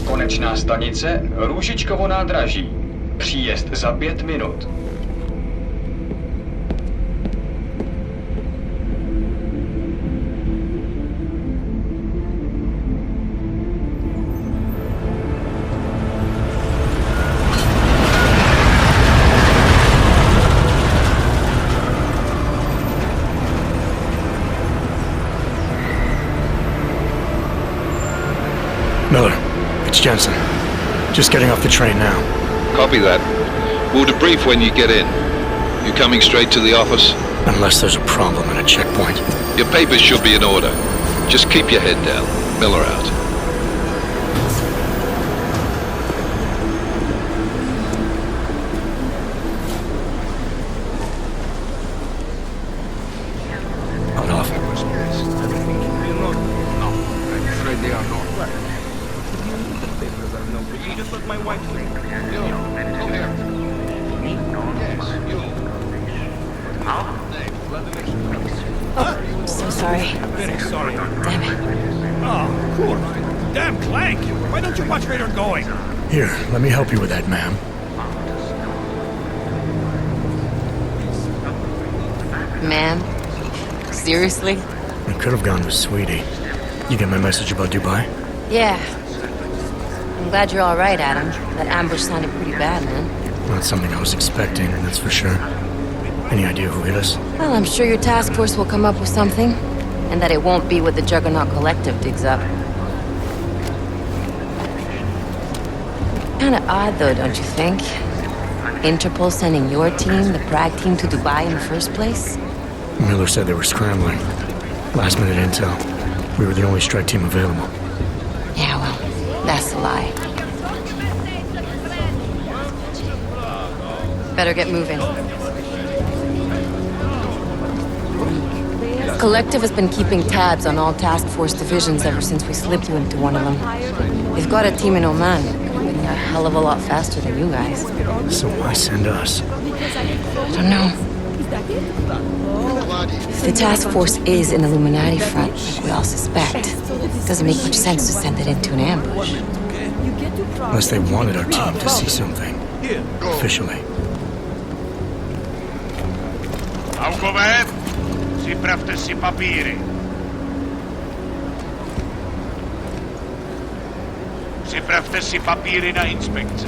Konečná stanice Růžičkovo nádraží. Příjezd za 5 minut. Miller, it's Jensen. Just getting off the train now. Copy that. We'll debrief when you get in. You coming straight to the office? Unless there's a problem at a checkpoint. Your papers should be in order. Just keep your head down. Miller out. Hold off. Just let my wife sleep. Oh, so sorry. Very sorry. Damn it. Oh, cool. Damn Clank! Why don't you watch where you're going? Here, let me help you with that, ma'am. Ma'am? Seriously? I could have gone with Sweetie. You get my message about Dubai? Yeah. I'm glad you're all right, Adam. That ambush sounded pretty bad, man. Not something I was expecting, that's for sure. Any idea who hit us? Well, I'm sure your task force will come up with something. And that it won't be what the Juggernaut Collective digs up. Kinda odd, though, don't you think? Interpol sending your team, the Prague team, to Dubai in the first place? Miller said they were scrambling. Last minute intel. We were the only strike team available. Yeah, well, that's a lie. Better get moving. Collective has been keeping tabs on all task force divisions ever since we slipped you into one of them. They've got a team in Oman. Been a hell of a lot faster than you guys. So why send us? I don't know. If the task force is an Illuminati front, like we all suspect, it doesn't make much sense to send it into an ambush. Unless they wanted our team to see something. Officially. Augové, připravte si papíry. Připravte si papíry na inspekci.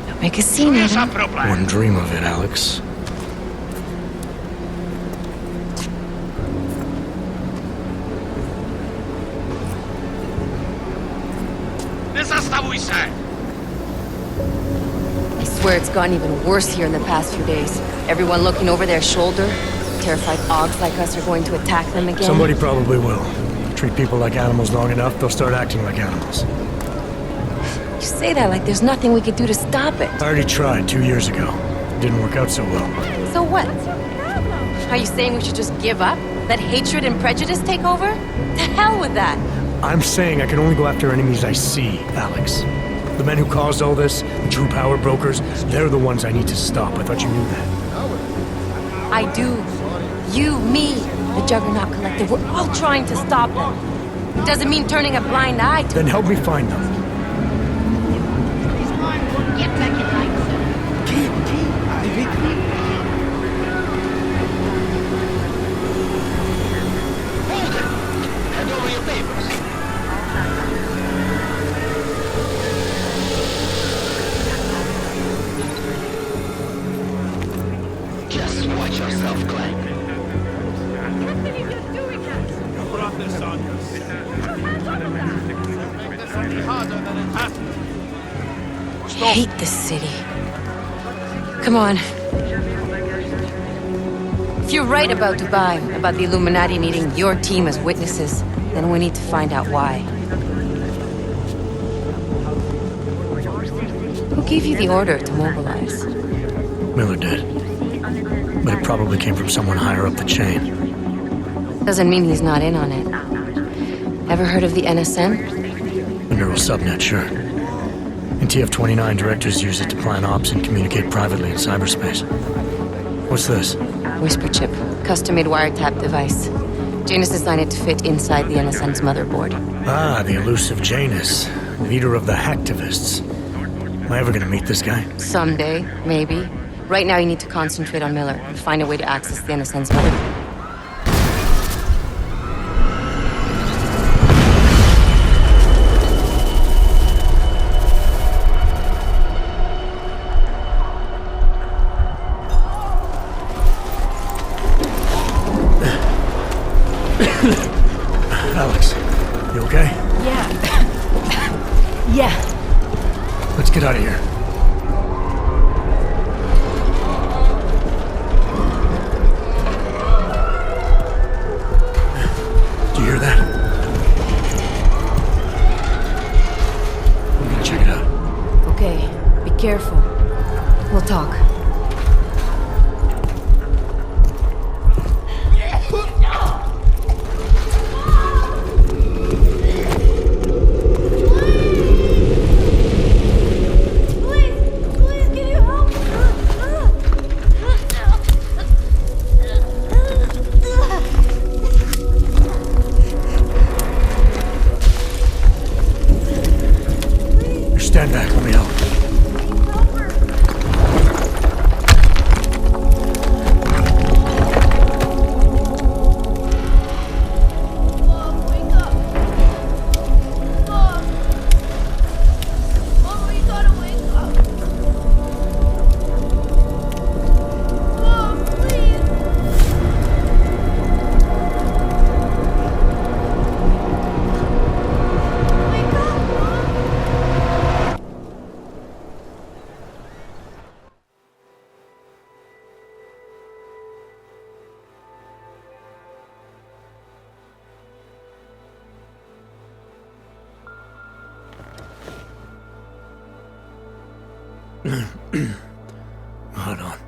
Don't make a scene, Adam. Wouldn't dream of it, Alex. Nezastavuj se! I swear it's gotten even worse here in the past few days. Everyone looking over their shoulder. Terrified Augs like us are going to attack them again. Somebody probably will. Treat people like animals long enough, they'll start acting like animals. You say that like there's nothing we could do to stop it. I already tried 2 years ago. Didn't work out so well. So what? Are you saying we should just give up? Let hatred and prejudice take over? To hell with that! I'm saying I can only go after enemies I see, Alex. The men who caused all this, the true power brokers, they're the ones I need to stop. I thought you knew that. I do. You, me, the Juggernaut Collective, we're all trying to stop them. It doesn't mean turning a blind eye to Then help me find them. Get back in line. Hand over your papers. Just watch yourself, Clank. You brought this on yourself. Make this any harder than it has to be. I hate this city. Come on. If you're right about Dubai, about the Illuminati needing your team as witnesses, then we need to find out why. Who gave you the order to mobilize? Miller did. But it probably came from someone higher up the chain. Doesn't mean he's not in on it. Ever heard of the NSN? The neural subnet, sure. In TF-29, directors use it to plan ops and communicate privately in cyberspace. What's this? Whisper chip, custom-made wiretap device. Janus designed it to fit inside the NSN's motherboard. Ah, the elusive Janus. leader of the hacktivists. Am I ever gonna meet this guy? Someday, maybe. Right now, you need to concentrate on Miller and find a way to access the Innocent's mother. Alex, you okay? Yeah. Yeah. Let's get out of here. Do you hear that? I'm gonna check it out. Okay, be careful. We'll talk. Stand back, let me help. Hold on.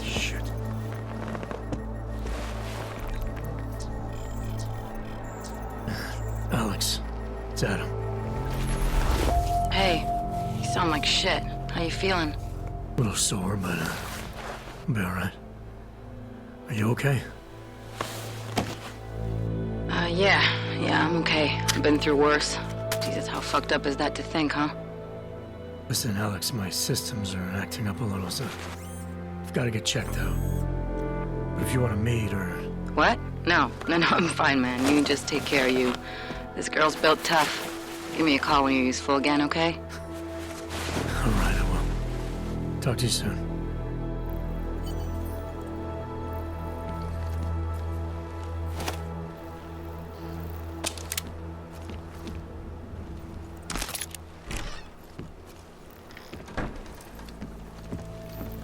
Shit. Alex, it's Adam. Hey, you sound like shit. How you feeling? A little sore, but I'll be alright. Are you okay? Yeah, I'm okay. I've been through worse. Jesus, how fucked up is that to think, huh? Listen, Alex, my systems are acting up a little, so I've got to get checked out. But if you want to meet or... What? No, I'm fine, man. You just take care of you. This girl's built tough. Give me a call when you're useful again, okay? Alright, I will. Talk to you soon.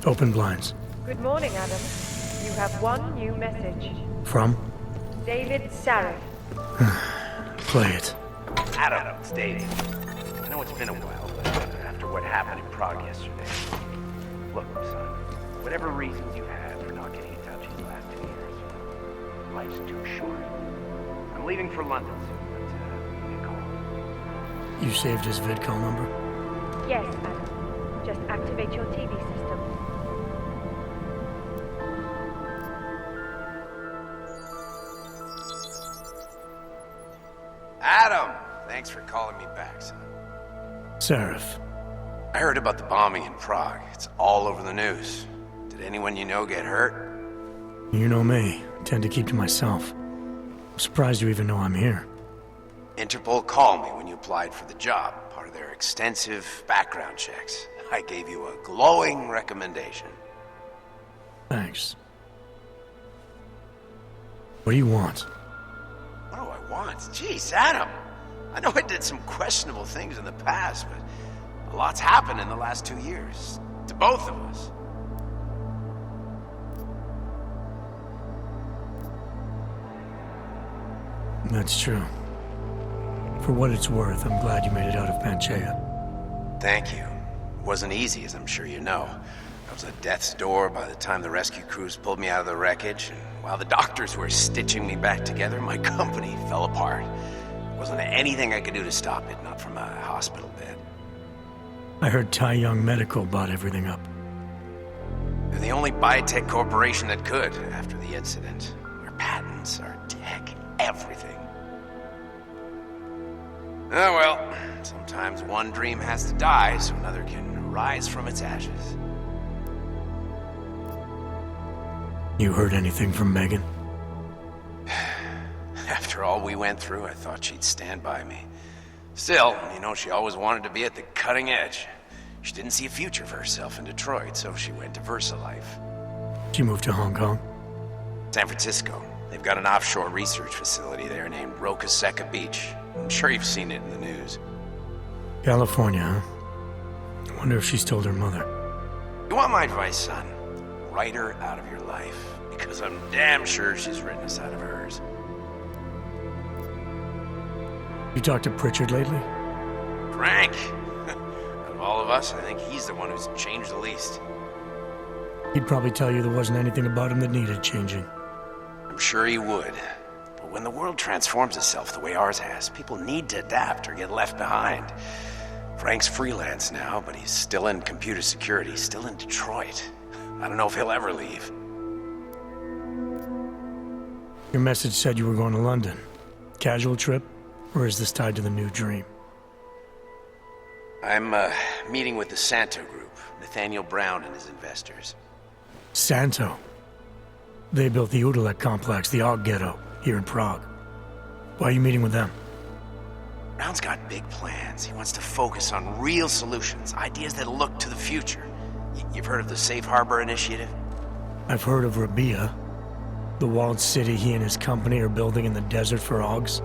Open blinds. Good morning, Adam. You have one new message. From? David Sarif. Play it. Adam, it's Dave. I know it's been a while, but after what happened in Prague yesterday... Look, son, whatever reasons you had for not getting in touch these last 2 years, life's too short. I'm leaving for London soon, but give me a call. You saved his vidcall number? Yes, Adam. Just activate your TV system. Adam! Thanks for calling me back, son. Sarif. I heard about the bombing in Prague. It's all over the news. Did anyone you know get hurt? You know me. I tend to keep to myself. I'm surprised you even know I'm here. Interpol called me when you applied for the job, part of their extensive background checks. I gave you a glowing recommendation. Thanks. What do you want? What do I want? Jeez, Adam! I know I did some questionable things in the past, but a lot's happened in the last 2 years. To both of us. That's true. For what it's worth, I'm glad you made it out of Panchaea. Thank you. It wasn't easy, as I'm sure you know. I was at death's door by the time the rescue crews pulled me out of the wreckage, and while the doctors were stitching me back together, my company fell apart. There wasn't anything I could do to stop it, not from a hospital bed. I heard Tai Young Medical bought everything up. They're the only biotech corporation that could after the incident. Our patents, our tech, everything. Oh well, sometimes one dream has to die so another can rise from its ashes. You heard anything from Megan? After all we went through, I thought she'd stand by me. Still, you know, she always wanted to be at the cutting edge. She didn't see a future for herself in Detroit, so she went to VersaLife. She moved to Hong Kong? San Francisco. They've got an offshore research facility there named Roca Seca Beach. I'm sure you've seen it in the news. California, huh? I wonder if she's told her mother. You want my advice, son? Write her out of your life, because I'm damn sure she's written us out of hers. You talked to Pritchard lately? Frank? Out of all of us, I think he's the one who's changed the least. He'd probably tell you there wasn't anything about him that needed changing. I'm sure he would. But when the world transforms itself the way ours has, people need to adapt or get left behind. Frank's freelance now, but he's still in computer security, still in Detroit. I don't know if he'll ever leave. Your message said you were going to London. Casual trip? Or is this tied to the new dream? I'm meeting with the Santo Group, Nathaniel Brown and his investors. Santo? They built the Udalek complex, the Aug ghetto, here in Prague. Why are you meeting with them? Brown's got big plans. He wants to focus on real solutions, ideas that look to the future. You've heard of the Safe Harbor Initiative? I've heard of Rabia, the walled city he and his company are building in the desert for Augs.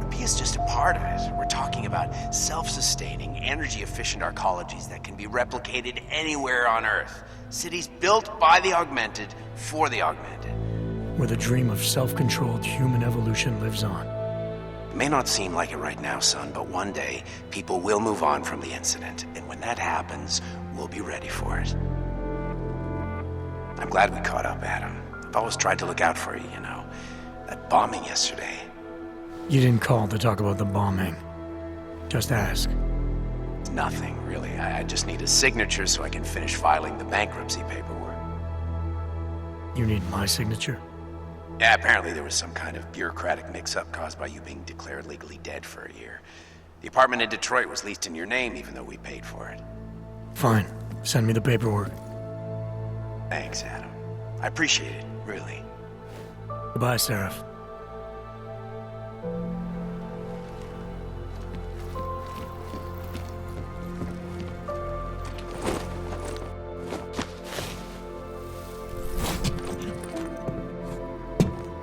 Rabia's just a part of it. We're talking about self-sustaining, energy-efficient arcologies that can be replicated anywhere on Earth. Cities built by the augmented, for the augmented. Where the dream of self-controlled human evolution lives on. It may not seem like it right now, son, but one day, people will move on from the incident. And when that happens, we'll be ready for it. I'm glad we caught up, Adam. I've always tried to look out for you, you know. That bombing yesterday. You didn't call to talk about the bombing. Just ask. It's nothing, really. I just need a signature so I can finish filing the bankruptcy paperwork. You need my signature? Yeah, apparently there was some kind of bureaucratic mix-up caused by you being declared legally dead for a year. The apartment in Detroit was leased in your name even though we paid for it. Fine. Send me the paperwork. Thanks, Adam. I appreciate it, really. Goodbye, Seraph.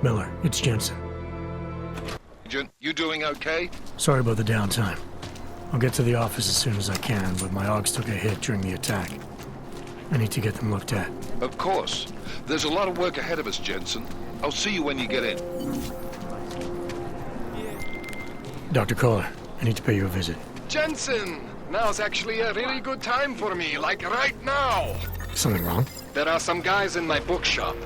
Miller, it's Jensen. You doing okay? Sorry about the downtime. I'll get to the office as soon as I can, but my Augs took a hit during the attack. I need to get them looked at. Of course. There's a lot of work ahead of us, Jensen. I'll see you when you get in. Dr. Koller, I need to pay you a visit. Jensen! Now's actually a really good time for me, like right now! Something wrong? There are some guys in my bookshop.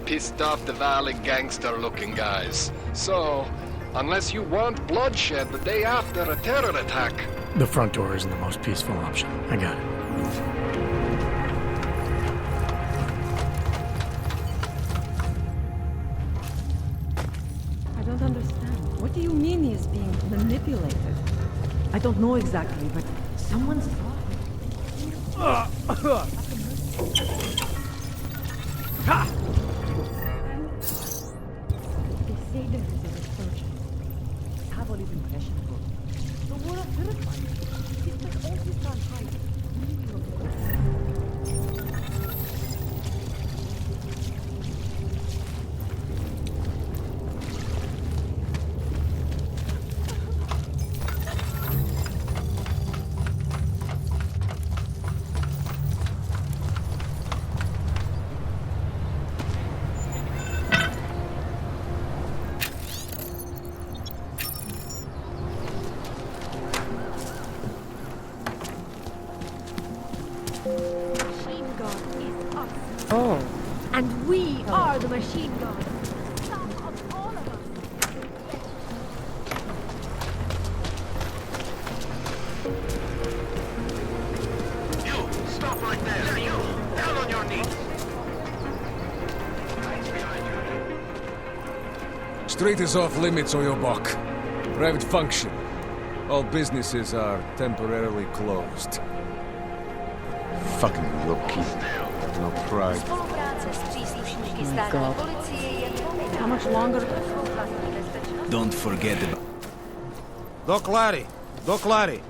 Pissed off the Valley gangster-looking guys. So, unless you want bloodshed the day after a terror attack... The front door isn't the most peaceful option. I got it. I don't understand. What do you mean he's being manipulated? I don't know exactly, but someone's talking. Ha! They say there is a resurgence. Travel is impressionable. The war of terrifying. It's like all this on fire. Oh. And we are the machine guns. Some of all of us. You, stop right there. You, down on your knees. Street is off limits on your buck. Private function. All businesses are temporarily closed. Fucking low-key. No pride. How much longer? Don't forget about... Doc Larry!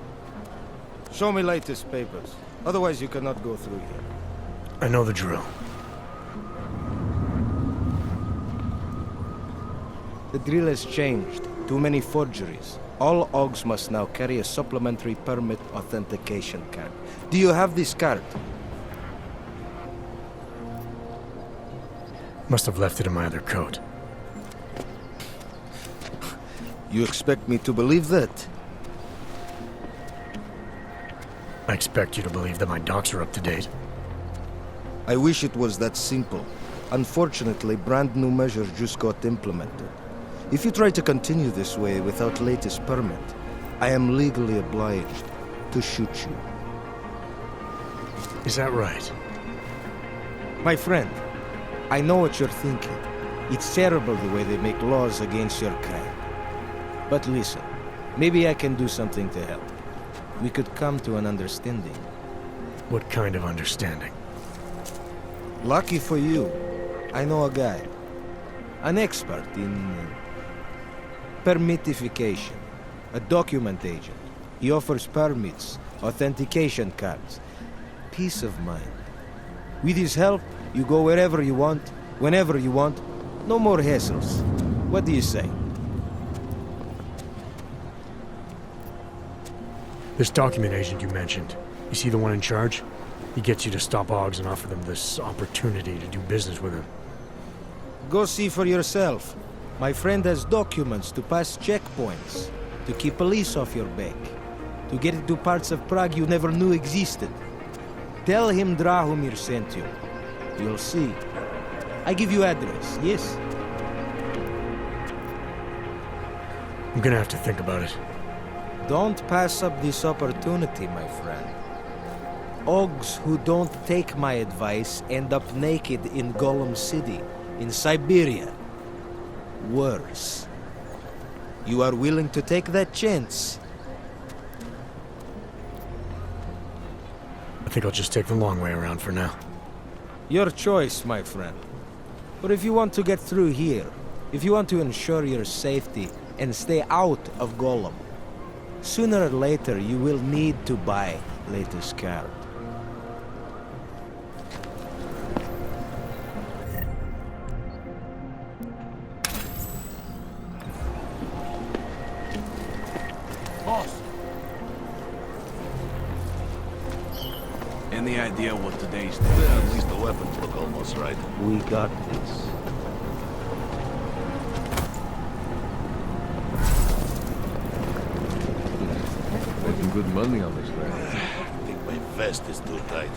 Show me latest papers. Otherwise you cannot go through here. I know the drill. The drill has changed. Too many forgeries. All Augs must now carry a supplementary permit authentication card. Do you have this card? Must have left it in my other coat. You expect me to believe that? I expect you to believe that my docs are up to date. I wish it was that simple. Unfortunately, brand new measures just got implemented. If you try to continue this way without latest permit, I am legally obliged to shoot you. Is that right? My friend, I know what you're thinking. It's terrible the way they make laws against your kind. But listen, maybe I can do something to help. We could come to an understanding. What kind of understanding? Lucky for you, I know a guy. An expert in permitification. A document agent. He offers permits, authentication cards. Peace of mind. With his help, you go wherever you want, whenever you want. No more hassles. What do you say? This document agent you mentioned, is he the one in charge? He gets you to stop Augs and offer them this opportunity to do business with him. Go see for yourself. My friend has documents to pass checkpoints, to keep police off your back, to get into parts of Prague you never knew existed. Tell him Drahomir sent you. You'll see. I give you address, yes? I'm gonna have to think about it. Don't pass up this opportunity, my friend. Augs who don't take my advice end up naked in Golem City, in Siberia. Worse. You are willing to take that chance? I think I'll just take the long way around for now. Your choice, my friend. But if you want to get through here, if you want to ensure your safety and stay out of Golem, sooner or later you will need to buy latest card. Boss! Any idea what today's day is? At least the weapons look almost right. We got this. Making good money on this, right? I think my vest is too tight.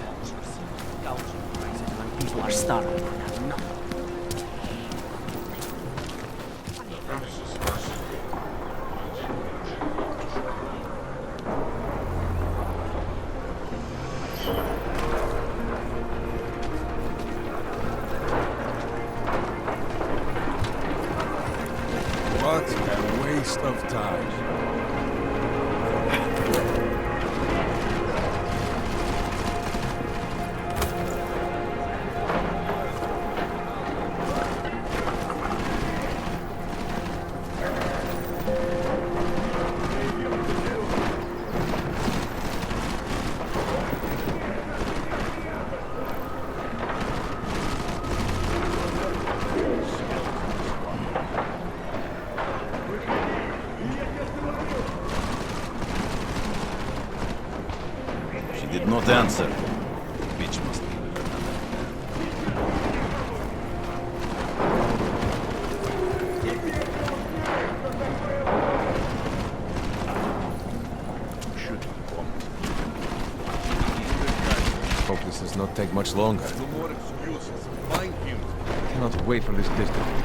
People are starving. What a waste of time. Did not answer. Bitch must be Hope this does not take much longer. No more excuses. Find him. I cannot wait for this distance.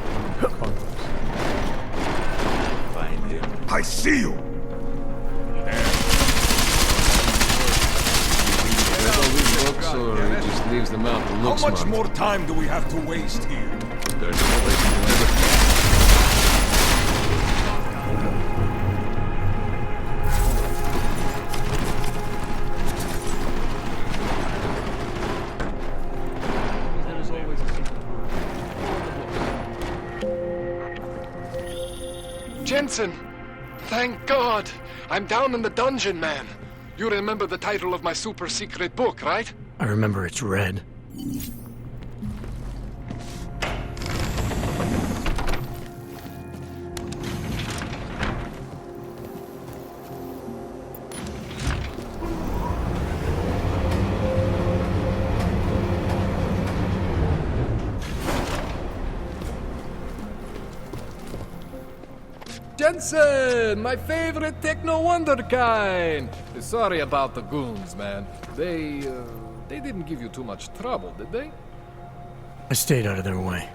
Find him. I see you! Or he just leaves them out to look How much smart. more time do we have to waste here? There's no place to live. Jensen! Thank God! I'm down in the dungeon, man. You remember the title of my super secret book, right? I remember it's red. Jensen, my favorite techno wonderkind. Sorry about the goons, man. They didn't give you too much trouble, did they? I stayed out of their way.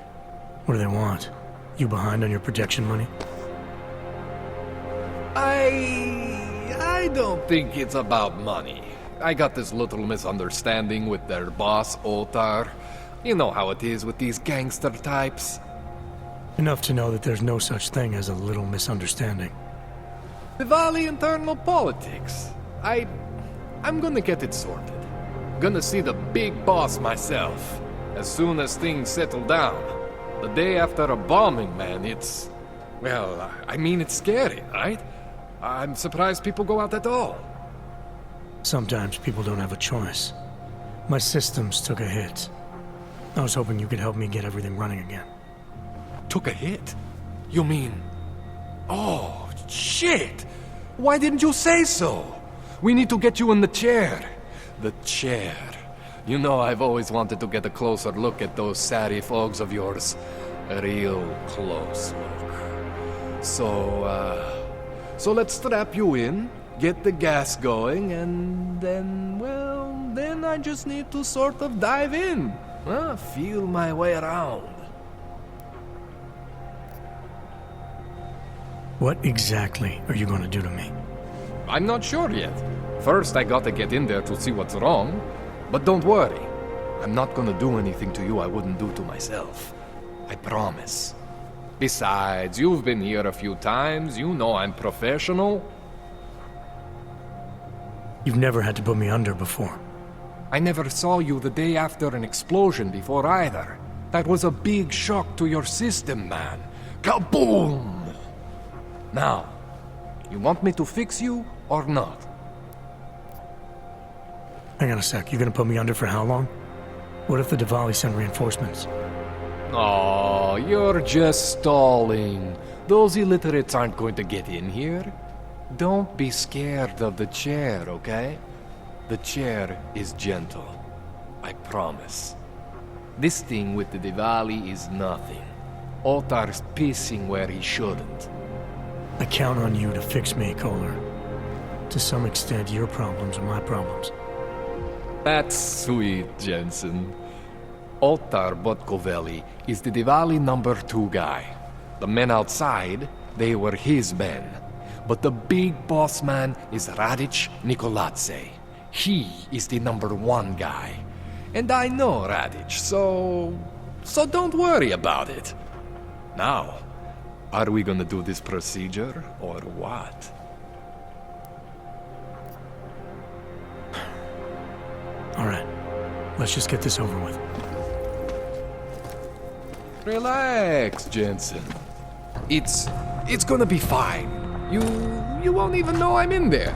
What do they want? You behind on your protection money? I don't think it's about money. I got this little misunderstanding with their boss, Otar. You know how it is with these gangster types. Enough to know that there's no such thing as a little misunderstanding. Dvali internal politics. I'm gonna get it sorted. Gonna see the big boss myself. As soon as things settle down. The day after a bombing, man, it's... Well, I mean, it's scary, right? I'm surprised people go out at all. Sometimes people don't have a choice. My systems took a hit. I was hoping you could help me get everything running again. Took a hit? You mean... Oh, shit! Why didn't you say so? We need to get you in the chair. The chair. You know, I've always wanted to get a closer look at those serif Augs of yours. A real close look. So let's strap you in, get the gas going, and then, well, then I just need to sort of dive in. Feel my way around. What exactly are you going to do to me? I'm not sure yet. First, I gotta get in there to see what's wrong. But don't worry. I'm not gonna do anything to you I wouldn't do to myself. I promise. Besides, you've been here a few times. You know I'm professional. You've never had to put me under before. I never saw you the day after an explosion before either. That was a big shock to your system, man. Kaboom! Now, you want me to fix you or not? Hang on a sec, you're gonna put me under for how long? What if the Dvali send reinforcements? Oh, you're just stalling. Those illiterates aren't going to get in here. Don't be scared of the chair, okay? The chair is gentle. I promise. This thing with the Dvali is nothing. Otar's pissing where he shouldn't. I count on you to fix me, Koller. To some extent, your problems are my problems. That's sweet, Jensen. Otar Botkoveli is the Dvali #2 guy. The men outside, they were his men. But the big boss man is Radic Nikoladze. He is the #1 guy. And I know Radic, so don't worry about it. Now, are we gonna do this procedure, or what? All right, let's just get this over with. Relax, Jensen. It's gonna be fine. You won't even know I'm in there.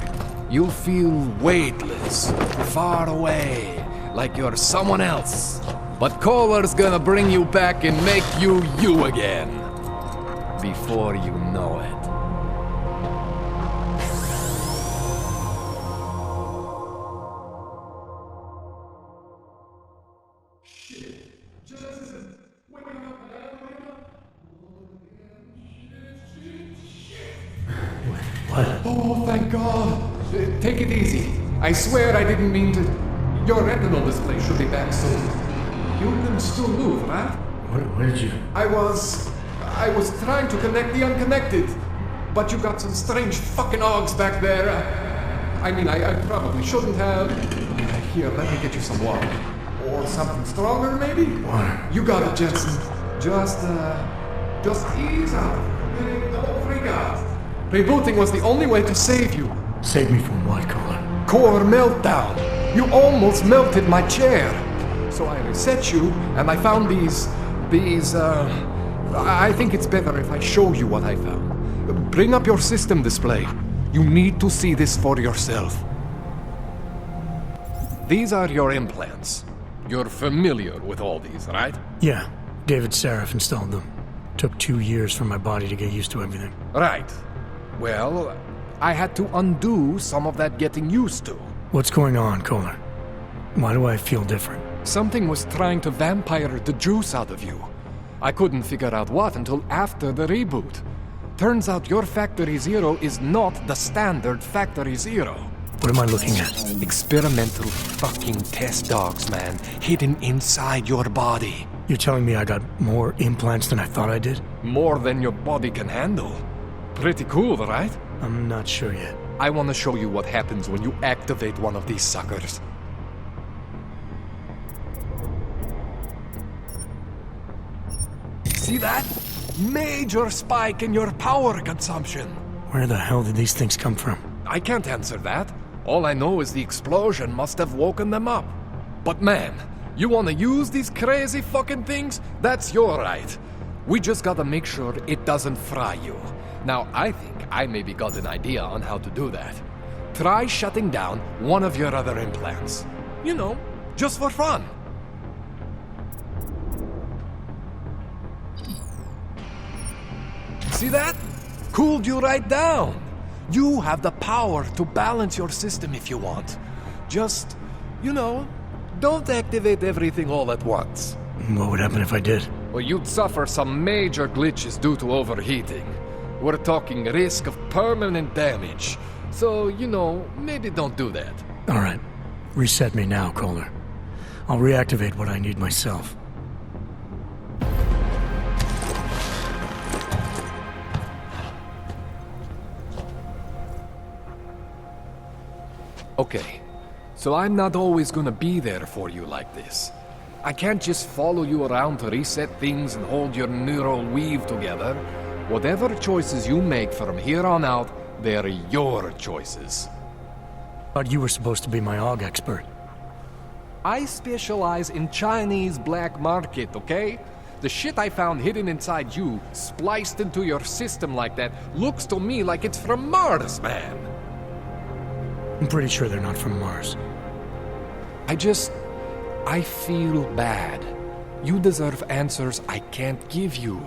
You'll feel weightless, far away, like you're someone else. But Koller's gonna bring you back and make you you again. Before you know it. What? Oh, thank God. Take it easy. I swear I didn't mean to... Your retinal display should be back soon. You can still move, right? Where did you... I was trying to connect the unconnected. But you got some strange fucking Augs back there. I mean, I probably shouldn't have. Here, let me get you some water. Or something stronger, maybe? Water. You got it, Jensen. Just ease up. Don't freak out. Rebooting was the only way to save you. Save me from what, Koller? Core meltdown. You almost melted my chair. So I reset you, and I found these, I think it's better if I show you what I found. bring up your system display. You need to see this for yourself. These are your implants. You're familiar with all these, right? Yeah, David Sarif installed them. Took 2 years for my body to get used to everything. Right. Well, I had to undo some of that getting used to. What's going on, Koller? Why do I feel different? Something was trying to vampire the juice out of you. I couldn't figure out what until after the reboot. Turns out your Factory Zero is not the standard Factory Zero. What am I looking at? Experimental fucking test dogs, man. Hidden inside your body. You're telling me I got more implants than I thought I did? More than your body can handle. Pretty cool, right? I'm not sure yet. I want to show you what happens when you activate one of these suckers. See that? Major spike in your power consumption. Where the hell did these things come from? I can't answer that. All I know is the explosion must have woken them up. But man, you want to use these crazy fucking things? That's your right. We just gotta make sure it doesn't fry you. Now, I think I maybe got an idea on how to do that. Try shutting down one of your other implants. You know, just for fun. See that? Cooled you right down. You have the power to balance your system if you want. Just, you know, don't activate everything all at once. What would happen if I did? Well, you'd suffer some major glitches due to overheating. We're talking risk of permanent damage. So, you know, maybe don't do that. All right. Reset me now, Koller. I'll reactivate what I need myself. Okay, so I'm not always gonna be there for you like this. I can't just follow you around to reset things and hold your neural weave together. Whatever choices you make from here on out, they're your choices. Thought you were supposed to be my AUG expert. I specialize in Chinese black market, okay? The shit I found hidden inside you, spliced into your system like that, looks to me like it's from Mars, man. I'm pretty sure they're not from Mars. I feel bad. You deserve answers I can't give you.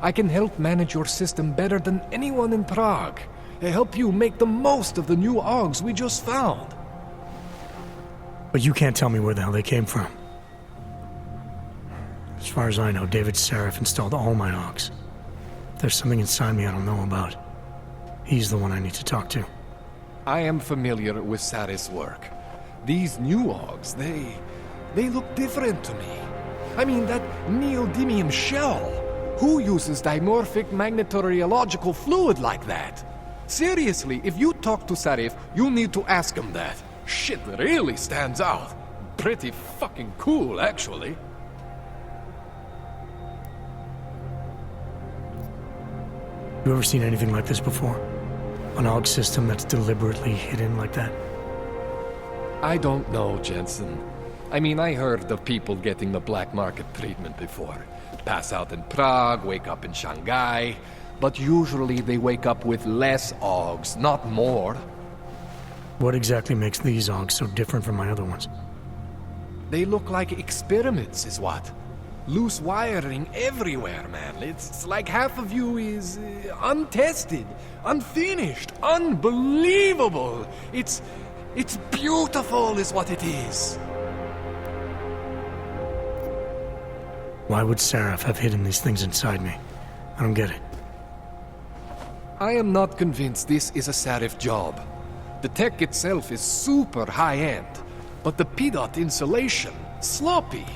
I can help manage your system better than anyone in Prague. Help you make the most of the new Augs we just found. But you can't tell me where the hell they came from. As far as I know, David Sarif installed all my Augs. If there's something inside me I don't know about, he's the one I need to talk to. I am familiar with Sarif's work. These new Augs, they look different to me. I mean, that neodymium shell. Who uses dimorphic magnetorheological fluid like that? Seriously, if you talk to Sarif, you need to ask him that. Shit really stands out. Pretty fucking cool, actually. You ever seen anything like this before? An AUG system that's deliberately hidden like that? I don't know, Jensen. I mean, I heard of people getting the black market treatment before. Pass out in Prague, wake up in Shanghai. But usually they wake up with less Augs, not more. What exactly makes these Augs so different from my other ones? They look like experiments, is what. Loose wiring everywhere, man. It's like half of you is untested, unfinished, unbelievable. It's beautiful is what it is. Why would Sarif have hidden these things inside me? I don't get it. I am not convinced this is a Sarif job. The tech itself is super high-end, but the PDOT insulation, sloppy.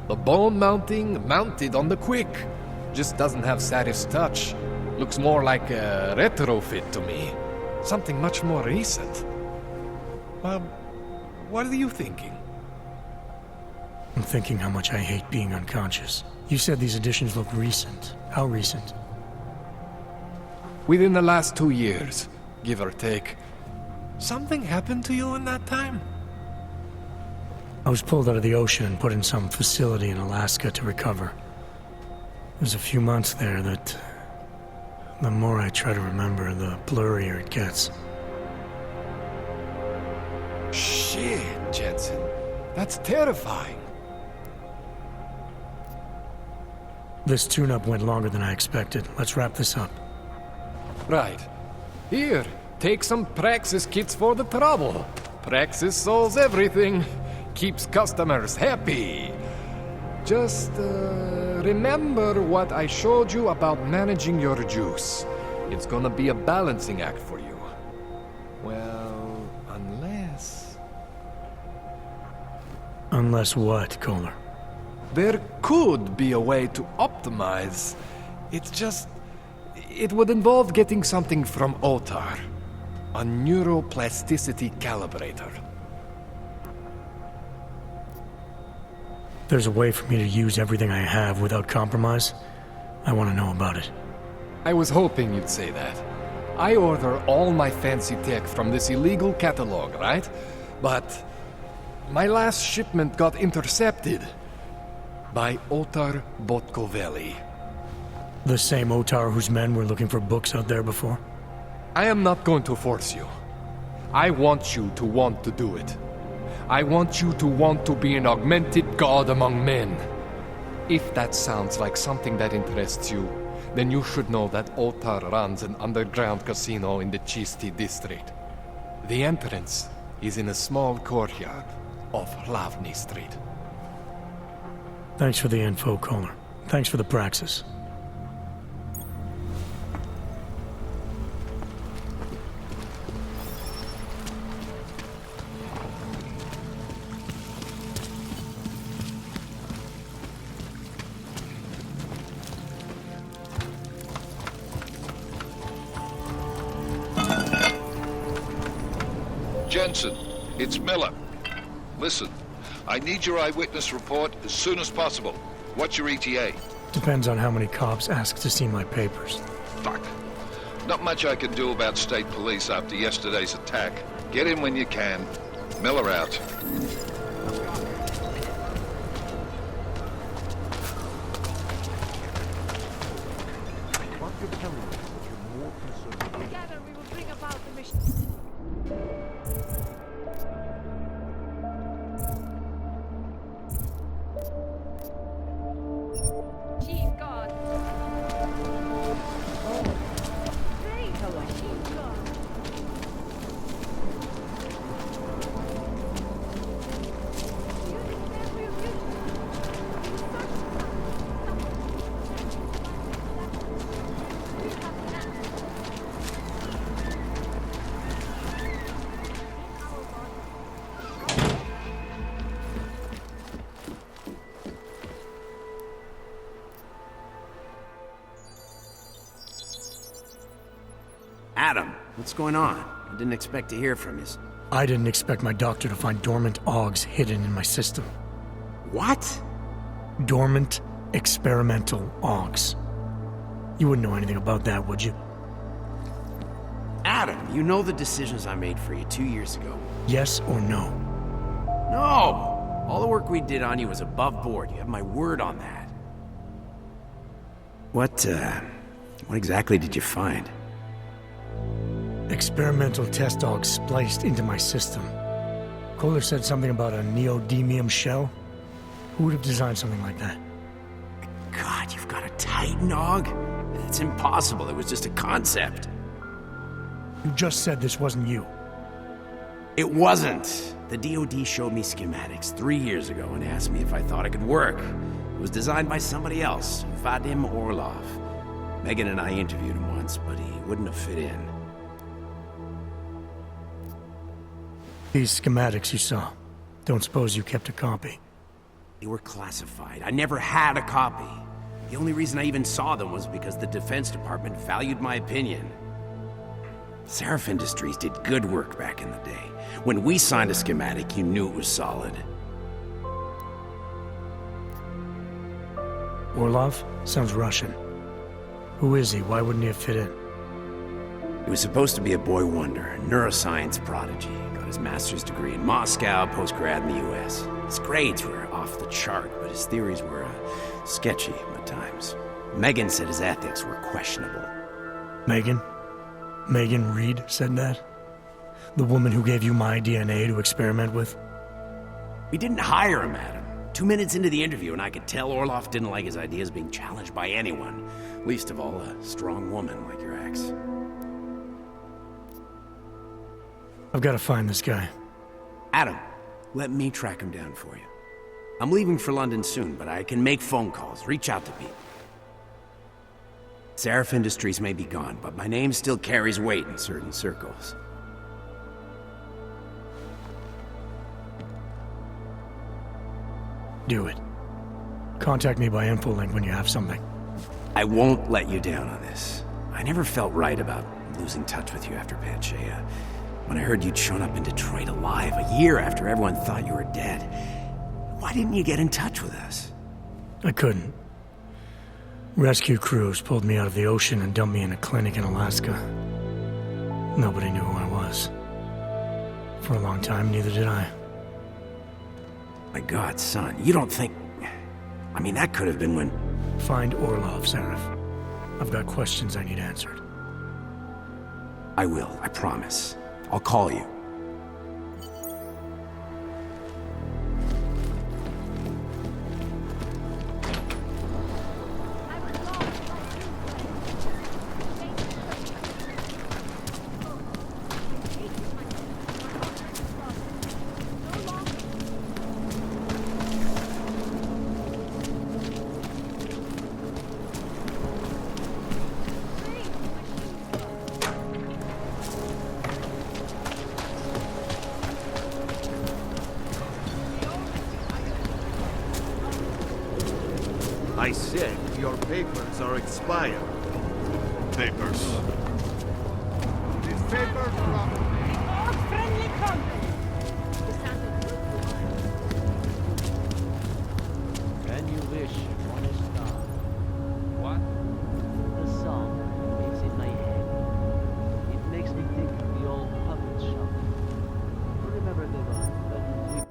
The bone mounting, mounted on the quick. Just doesn't have Sarif's touch. Looks more like a retrofit to me. Something much more recent. What are you thinking? I'm thinking how much I hate being unconscious. You said these additions look recent. How recent? Within the last 2 years, give or take. Something happened to you in that time? I was pulled out of the ocean and put in some facility in Alaska to recover. It was a few months there that The more I try to remember, the blurrier it gets. Shit, Jensen. That's terrifying. This tune-up went longer than I expected. Let's wrap this up. Right. Here, take some Praxis kits for the trouble. Praxis solves everything. Keeps customers happy. Just, remember what I showed you about managing your juice. It's gonna be a balancing act for you. Well, unless... Unless what, Koller? There could be a way to optimize. It's just... It would involve getting something from Otar. A neuroplasticity calibrator. There's a way for me to use everything I have without compromise? I want to know about it. I was hoping you'd say that. I order all my fancy tech from this illegal catalog, right? But my last shipment got intercepted by Otar Botkoveli. The same Otar whose men were looking for books out there before? I am not going to force you. I want you to want to do it. I want you to want to be an augmented god among men. If that sounds like something that interests you, then you should know that Otar runs an underground casino in the Chisti district. The entrance is in a small courtyard off Hlavny Street. Thanks for the info, Koller. Thanks for the praxis. Jensen, it's Miller. Listen, I need your eyewitness report as soon as possible. What's your ETA? Depends on how many cops ask to see my papers. Fuck. Not much I can do about state police after yesterday's attack. Get in when you can. Miller out. Together we will bring about the mission. Machine God. Praise the machine God. Adam, what's going on? I didn't expect to hear from you. I didn't expect my doctor to find dormant Augs hidden in my system. What? Dormant experimental Augs. You wouldn't know anything about that, would you? Adam, you know the decisions I made for you 2 years ago. Yes or no? No! All the work we did on you was above board. You have my word on that. What exactly did you find? Experimental test Augs spliced into my system. Koller said something about a neodymium shell. Who would have designed something like that? God, you've got a Titan Aug? It's impossible. It was just a concept. You just said this wasn't you. It wasn't. The DoD showed me schematics 3 years ago and asked me if I thought it could work. It was designed by somebody else, Vadim Orlov. Megan and I interviewed him once, but he wouldn't have fit in. These schematics you saw. Don't suppose you kept a copy? They were classified. I never had a copy. The only reason I even saw them was because the Defense Department valued my opinion. Seraph Industries did good work back in the day. When we signed a schematic, you knew it was solid. Orlov? Sounds Russian. Who is he? Why wouldn't he have fit in? He was supposed to be a boy wonder, a neuroscience prodigy. Got his master's degree in Moscow, post-grad in the US. His grades were off the chart, but his theories were sketchy at times. Megan said his ethics were questionable. Megan? Megan Reed said that? The woman who gave you my DNA to experiment with? We didn't hire him, Adam. 2 minutes into the interview, and I could tell Orloff didn't like his ideas being challenged by anyone. Least of all, a strong woman like your ex. I've got to find this guy. Adam, let me track him down for you. I'm leaving for London soon, but I can make phone calls, reach out to people. Seraph Industries may be gone, but my name still carries weight in certain circles. Do it. Contact me by infolink when you have something. I won't let you down on this. I never felt right about losing touch with you after Panchea. When I heard you'd shown up in Detroit alive, a year after everyone thought you were dead. Why didn't you get in touch with us? I couldn't. Rescue crews pulled me out of the ocean and dumped me in a clinic in Alaska. Nobody knew who I was. For a long time, neither did I. My God, son, you don't think... I mean, that could have been when... Find Orlov, Seraph. I've got questions I need answered. I will, I promise. I'll call you. I said your papers are expired. Papers? These papers are More friendly contact. Can you wish on a star? What? The song is in my head. It makes me think of the old puppet shop. Remember the one when we...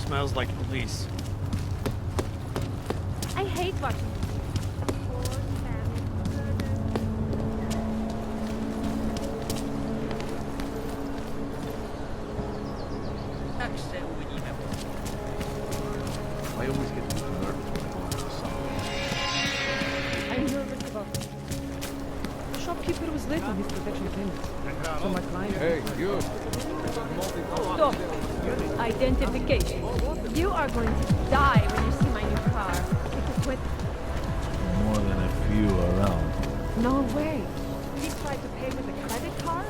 Smells like police. I hate watching. I always get nervous when I watch the song. I'm nervous about it. The shopkeeper was late on his protection payments. So my client... Hey, you! Stop! Identification. You are going to die when you see my new car. Because when... More than a few around. No way. He tried to pay with a credit card?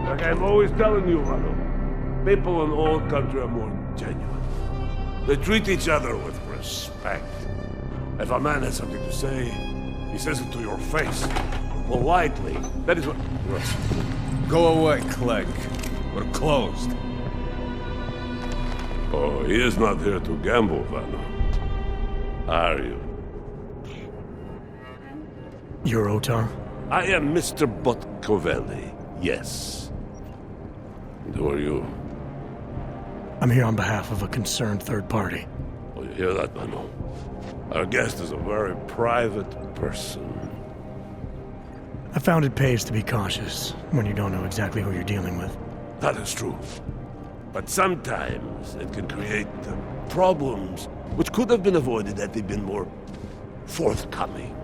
Like I'm always telling you, Rado, people in old country are more genuine. They treat each other with respect. If a man has something to say, he says it to your face. Politely. That is what... Go away, Clegg. We're closed. Oh, he is not here to gamble, Vano. Are you? You're Otar? I am Mr. Botkovelli, yes. And who are you? I'm here on behalf of a concerned third party. Oh, you hear that, Vano? Our guest is a very private person. I found it pays to be cautious when you don't know exactly who you're dealing with. That is true. But sometimes it can create problems which could have been avoided had they been more forthcoming.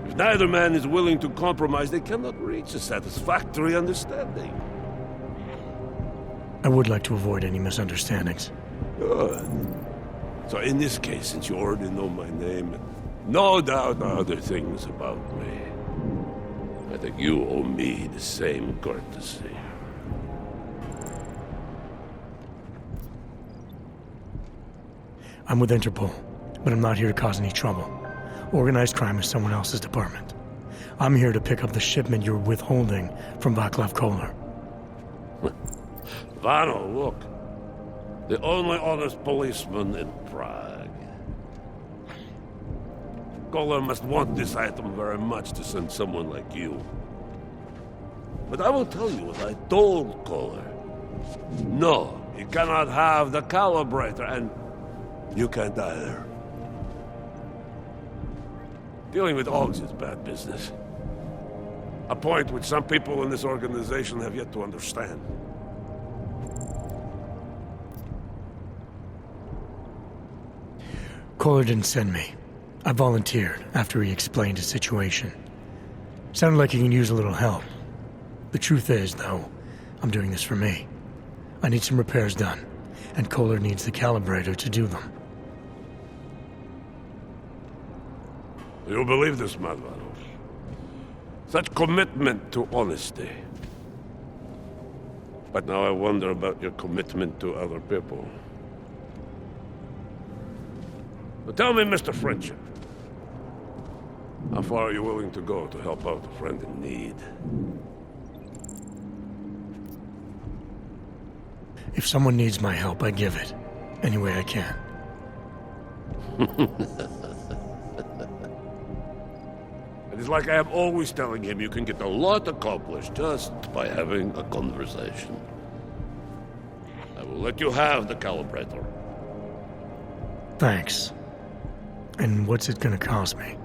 If neither man is willing to compromise, they cannot reach a satisfactory understanding. I would like to avoid any misunderstandings. Good. So in this case, since you already know my name, and no doubt other things about me, I think you owe me the same courtesy. I'm with Interpol, but I'm not here to cause any trouble. Organized crime is someone else's department. I'm here to pick up the shipment you're withholding from Václav Koller. Vano, look. The only honest policeman in Prague. Koller must want this item very much to send someone like you. But I will tell you what I told Koller. No, he cannot have the Calibrator, and you can't either. Dealing with Augs is bad business. A point which some people in this organization have yet to understand. Koller didn't send me. I volunteered after he explained his situation. Sounded like he can use a little help. The truth is, though, I'm doing this for me. I need some repairs done, and Koller needs the Calibrator to do them. You believe this, Madvano? Such commitment to honesty. But now I wonder about your commitment to other people. But tell me, Mr. Friendship, how far are you willing to go to help out a friend in need? If someone needs my help, I give it. Any way I can. It is like I am always telling him, you can get a lot accomplished just by having a conversation. I will let you have the Calibrator. Thanks. And what's it gonna cost me?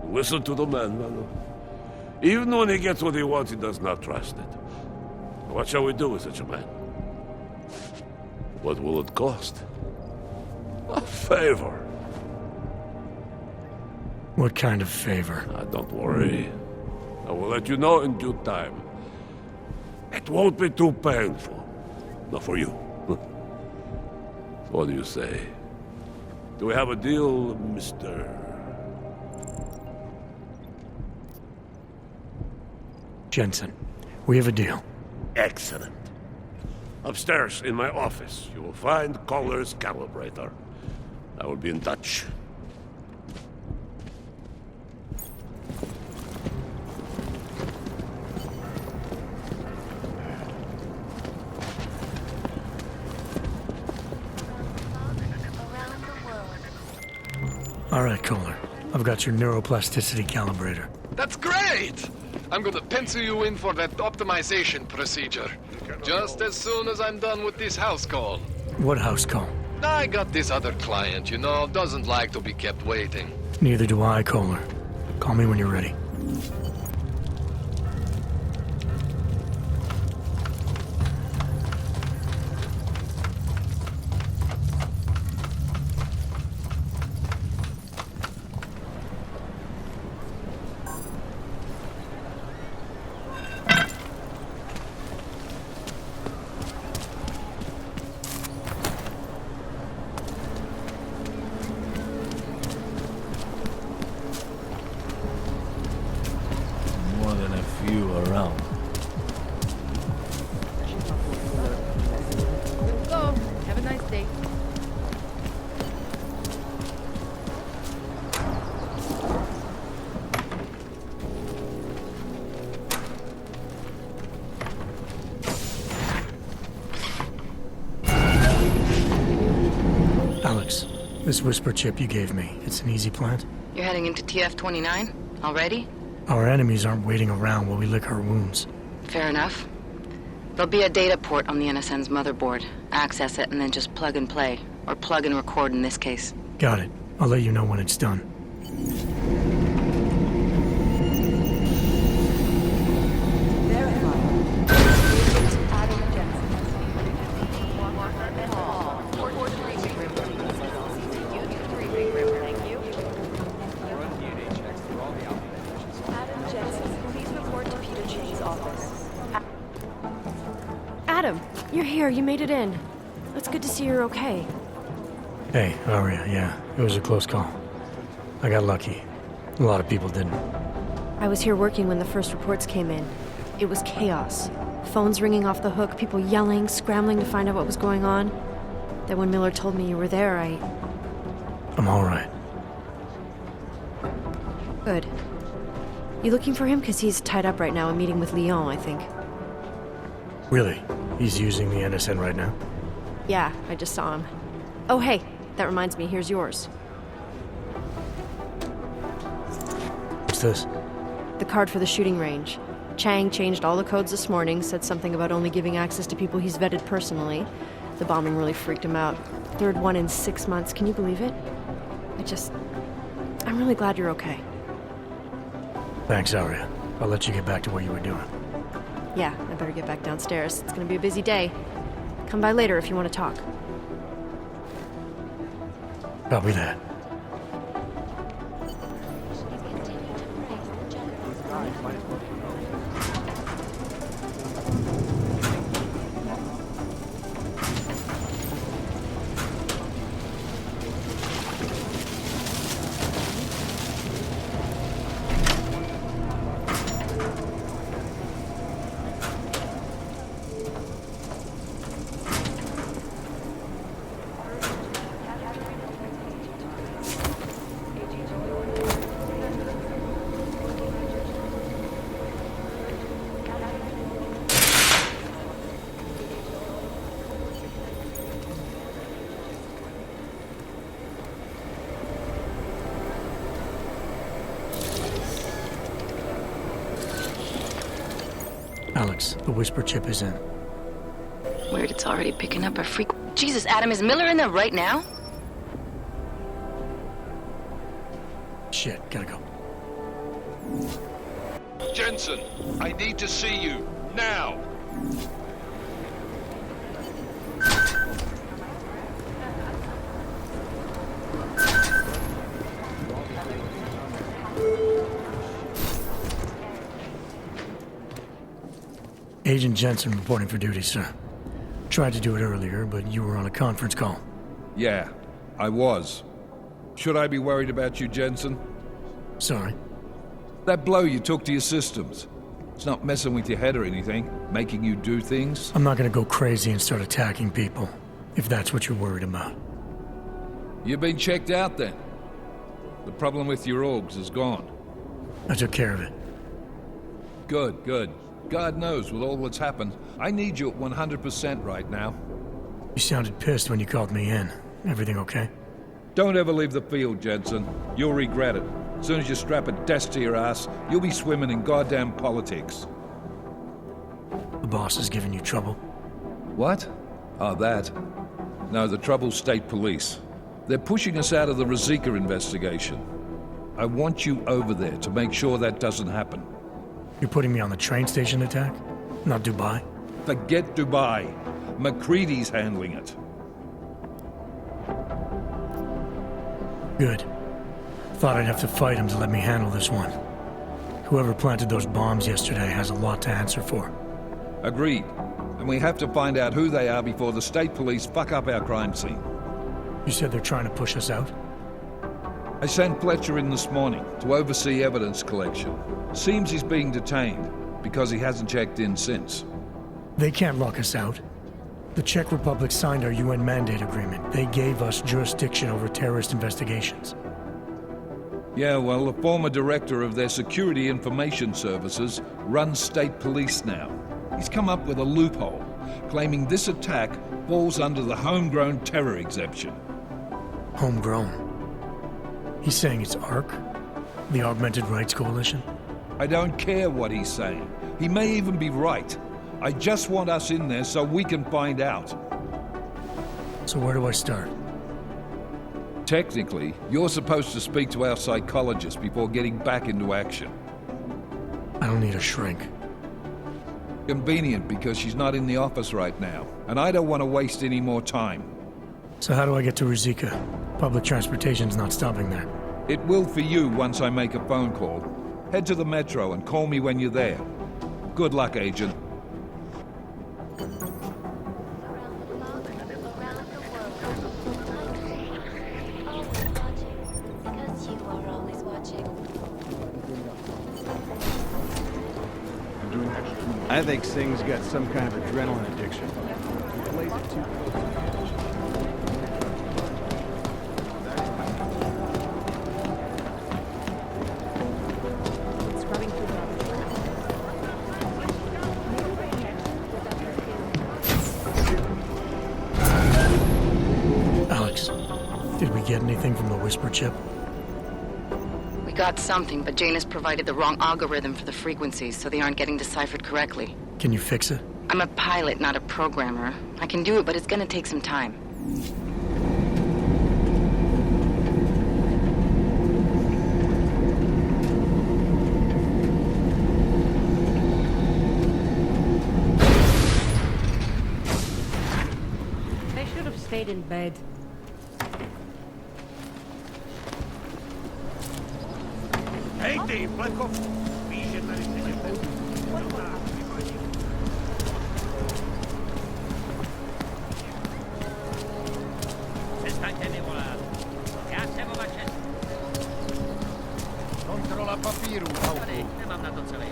Listen to the man, Mano. Even when he gets what he wants, he does not trust it. What shall we do with such a man? What will it cost? A favor. What kind of favor? Don't worry. I will let you know in due time. It won't be too painful. Not for you. What do you say? Do we have a deal, Mr. Jensen, we have a deal. Excellent. Upstairs in my office, you will find Koller's Calibrator. I will be in touch. All right, Koller. I've got your neuroplasticity calibrator. That's great! I'm gonna pencil you in for that optimization procedure. Just as soon as I'm done with this house call. What house call? I got this other client, you know, doesn't like to be kept waiting. Neither do I, Koller. Call me when you're ready. Alex, this whisper chip you gave me, it's an easy plant? You're heading into TF-29? Already? Our enemies aren't waiting around while we lick our wounds. Fair enough. There'll be a data port on the NSN's motherboard. Access it and then just plug and play. Or plug and record in this case. Got it. I'll let you know when it's done. Adam, you're here. You made it in. It's good to see you're okay. Hey, Aria, yeah. It was a close call. I got lucky. A lot of people didn't. I was here working when the first reports came in. It was chaos. Phones ringing off the hook, people yelling, scrambling to find out what was going on. Then when Miller told me you were there, I'm all right. Good. You looking for him? Because he's tied up right now, a meeting with Lyon, I think. Really? He's using the NSN right now? Yeah, I just saw him. Oh, hey, that reminds me, here's yours. What's this? The card for the shooting range. Chang changed all the codes this morning, said something about only giving access to people he's vetted personally. The bombing really freaked him out. Third one in 6 months, can you believe it? I'm really glad you're okay. Thanks, Aria. I'll let you get back to what you were doing. Yeah, I better get back downstairs. It's gonna be a busy day. Come by later if you want to talk. Copy that. Alex, the whisper chip is in. Weird, it's already picking up a freak. Jesus, Adam, is Miller in there right now? Shit, gotta go. Jensen, I need to see you, now! Agent Jensen reporting for duty, sir. Tried to do it earlier, but you were on a conference call. Yeah, I was. Should I be worried about you, Jensen? Sorry. That blow you took to your systems. It's not messing with your head or anything, making you do things? I'm not gonna go crazy and start attacking people, if that's what you're worried about. You've been checked out then? The problem with your Augs is gone. I took care of it. Good, good. God knows, with all that's happened, I need you at 100% right now. You sounded pissed when you called me in. Everything okay? Don't ever leave the field, Jensen. You'll regret it. As soon as you strap a desk to your ass, you'll be swimming in goddamn politics. The boss is giving you trouble? What? Oh, that. No, the trouble's state police. They're pushing us out of the Růžička investigation. I want you over there to make sure that doesn't happen. You're putting me on the train station attack? Not Dubai? Forget Dubai. McCready's handling it. Good. Thought I'd have to fight him to let me handle this one. Whoever planted those bombs yesterday has a lot to answer for. Agreed. And we have to find out who they are before the state police fuck up our crime scene. You said they're trying to push us out? I sent Fletcher in this morning to oversee evidence collection. Seems he's being detained, because he hasn't checked in since. They can't lock us out. The Czech Republic signed our UN mandate agreement. They gave us jurisdiction over terrorist investigations. Yeah, well, the former director of their security information services runs state police now. He's come up with a loophole, claiming this attack falls under the homegrown terror exemption. Homegrown. He's saying it's ARC? The Augmented Rights Coalition? I don't care what he's saying. He may even be right. I just want us in there so we can find out. So where do I start? Technically, you're supposed to speak to our psychologist before getting back into action. I don't need a shrink. Convenient because she's not in the office right now, and I don't want to waste any more time. So how do I get to Růžička? Public transportation's not stopping there. It will for you once I make a phone call. Head to the metro and call me when you're there. Good luck, Agent. I think Singh's got some kind of adrenaline addiction. Alex, did we get anything from the Whisper chip? We got something, but Jane has provided the wrong algorithm for the frequencies, so they aren't getting deciphered correctly. Can you fix it? I'm a pilot, not a programmer. I can do it, but it's gonna take some time. They should have stayed in bed. Hey, Dave, Blanco.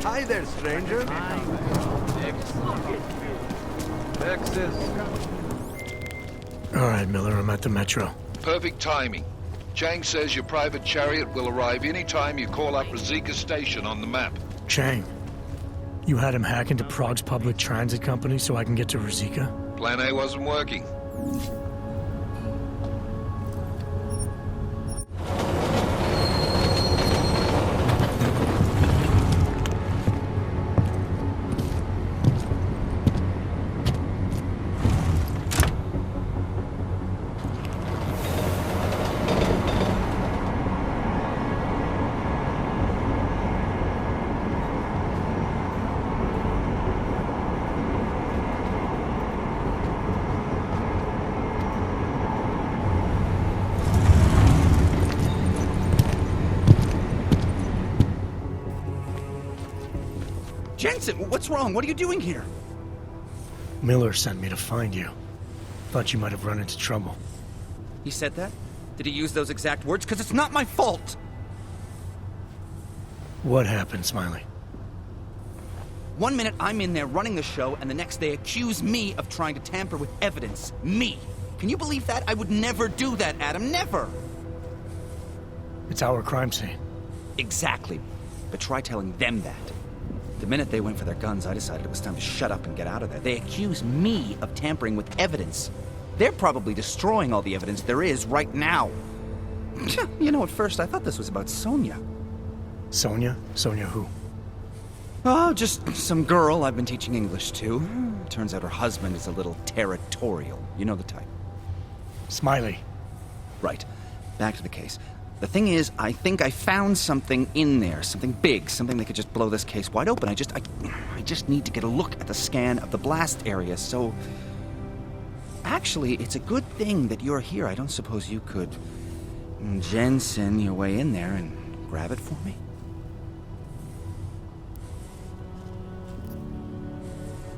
Hi there, stranger. All right, Miller, I'm at the metro. Perfect timing. Chang says your private chariot will arrive any time you call up Růžička Station on the map. Chang, you had him hack into Prague's public transit company so I can get to Růžička? Plan A wasn't working. Jensen, what's wrong? What are you doing here? Miller sent me to find you. Thought you might have run into trouble. He said that? Did he use those exact words? Because it's not my fault! What happened, Smiley? 1 minute I'm in there running the show, and the next they accuse me of trying to tamper with evidence. Me! Can you believe that? I would never do that, Adam. Never! It's our crime scene. Exactly. But try telling them that. The minute they went for their guns, I decided it was time to shut up and get out of there. They accuse me of tampering with evidence. They're probably destroying all the evidence there is right now. You know, at first I thought this was about Sonia. Sonia? Sonia who? Oh, just some girl I've been teaching English to. Turns out her husband is a little territorial. You know the type. Smiley. Right. Back to the case. The thing is, I think I found something in there. Something big. Something that could just blow this case wide open. I just need to get a look at the scan of the blast area, so... Actually, it's a good thing that you're here. I don't suppose you could... Jensen your way in there and grab it for me?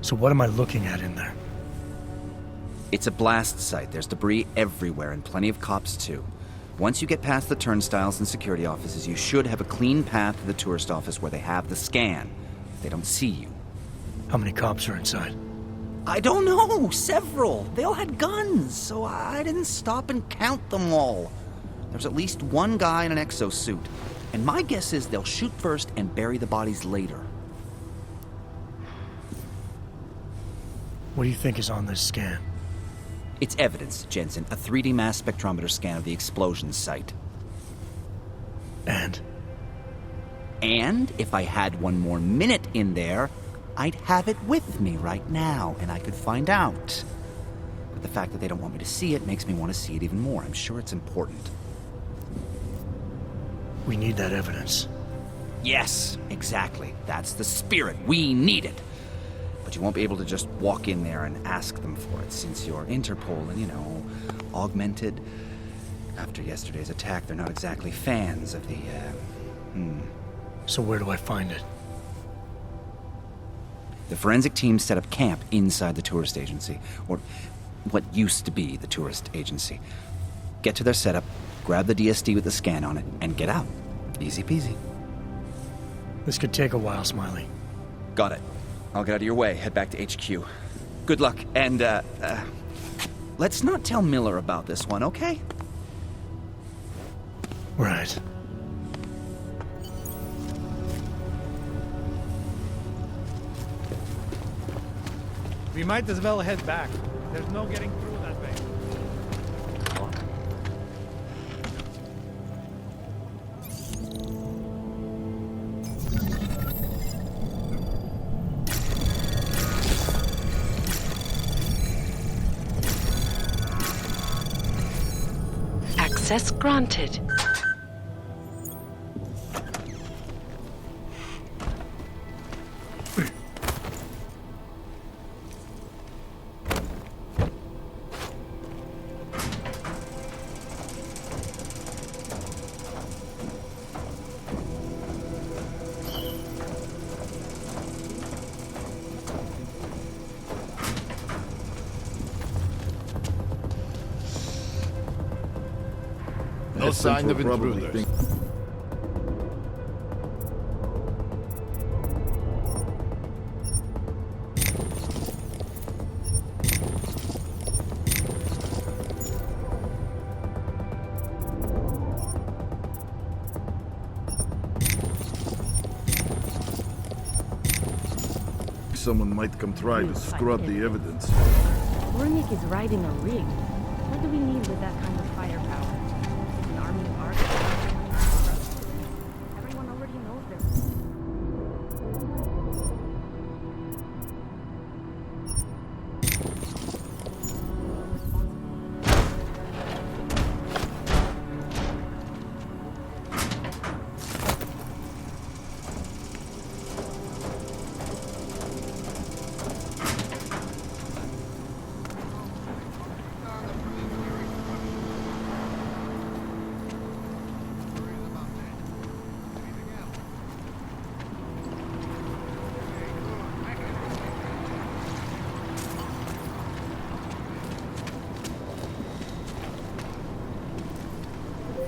So what am I looking at in there? It's a blast site. There's debris everywhere, and plenty of cops, too. Once you get past the turnstiles and security offices, you should have a clean path to the tourist office where they have the scan. They don't see you. How many cops are inside? I don't know. Several. They all had guns, so I didn't stop and count them all. There's at least one guy in an exosuit. And my guess is they'll shoot first and bury the bodies later. What do you think is on this scan? It's evidence, Jensen. A 3D mass spectrometer scan of the explosion site. And? And if I had one more minute in there, I'd have it with me right now, and I could find out. But the fact that they don't want me to see it makes me want to see it even more. I'm sure it's important. We need that evidence. Yes, exactly. That's the spirit. We need it. But you won't be able to just walk in there and ask them for it, since you're Interpol and, augmented. After yesterday's attack, they're not exactly fans of the, So where do I find it? The forensic team set up camp inside the tourist agency, or what used to be the tourist agency. Get to their setup, grab the DSD with the scan on it, and get out. Easy peasy. This could take a while, Smiley. Got it. I'll get out of your way, head back to HQ. Good luck, and, let's not tell Miller about this one, okay? Right. We might as well head back. There's no getting through that way. Access granted. No sign of intruders. Someone might come try to scrub the evidence. Wernick is riding a rig. What do we need with that kind of firepower? An army of architects? Everyone already knows their...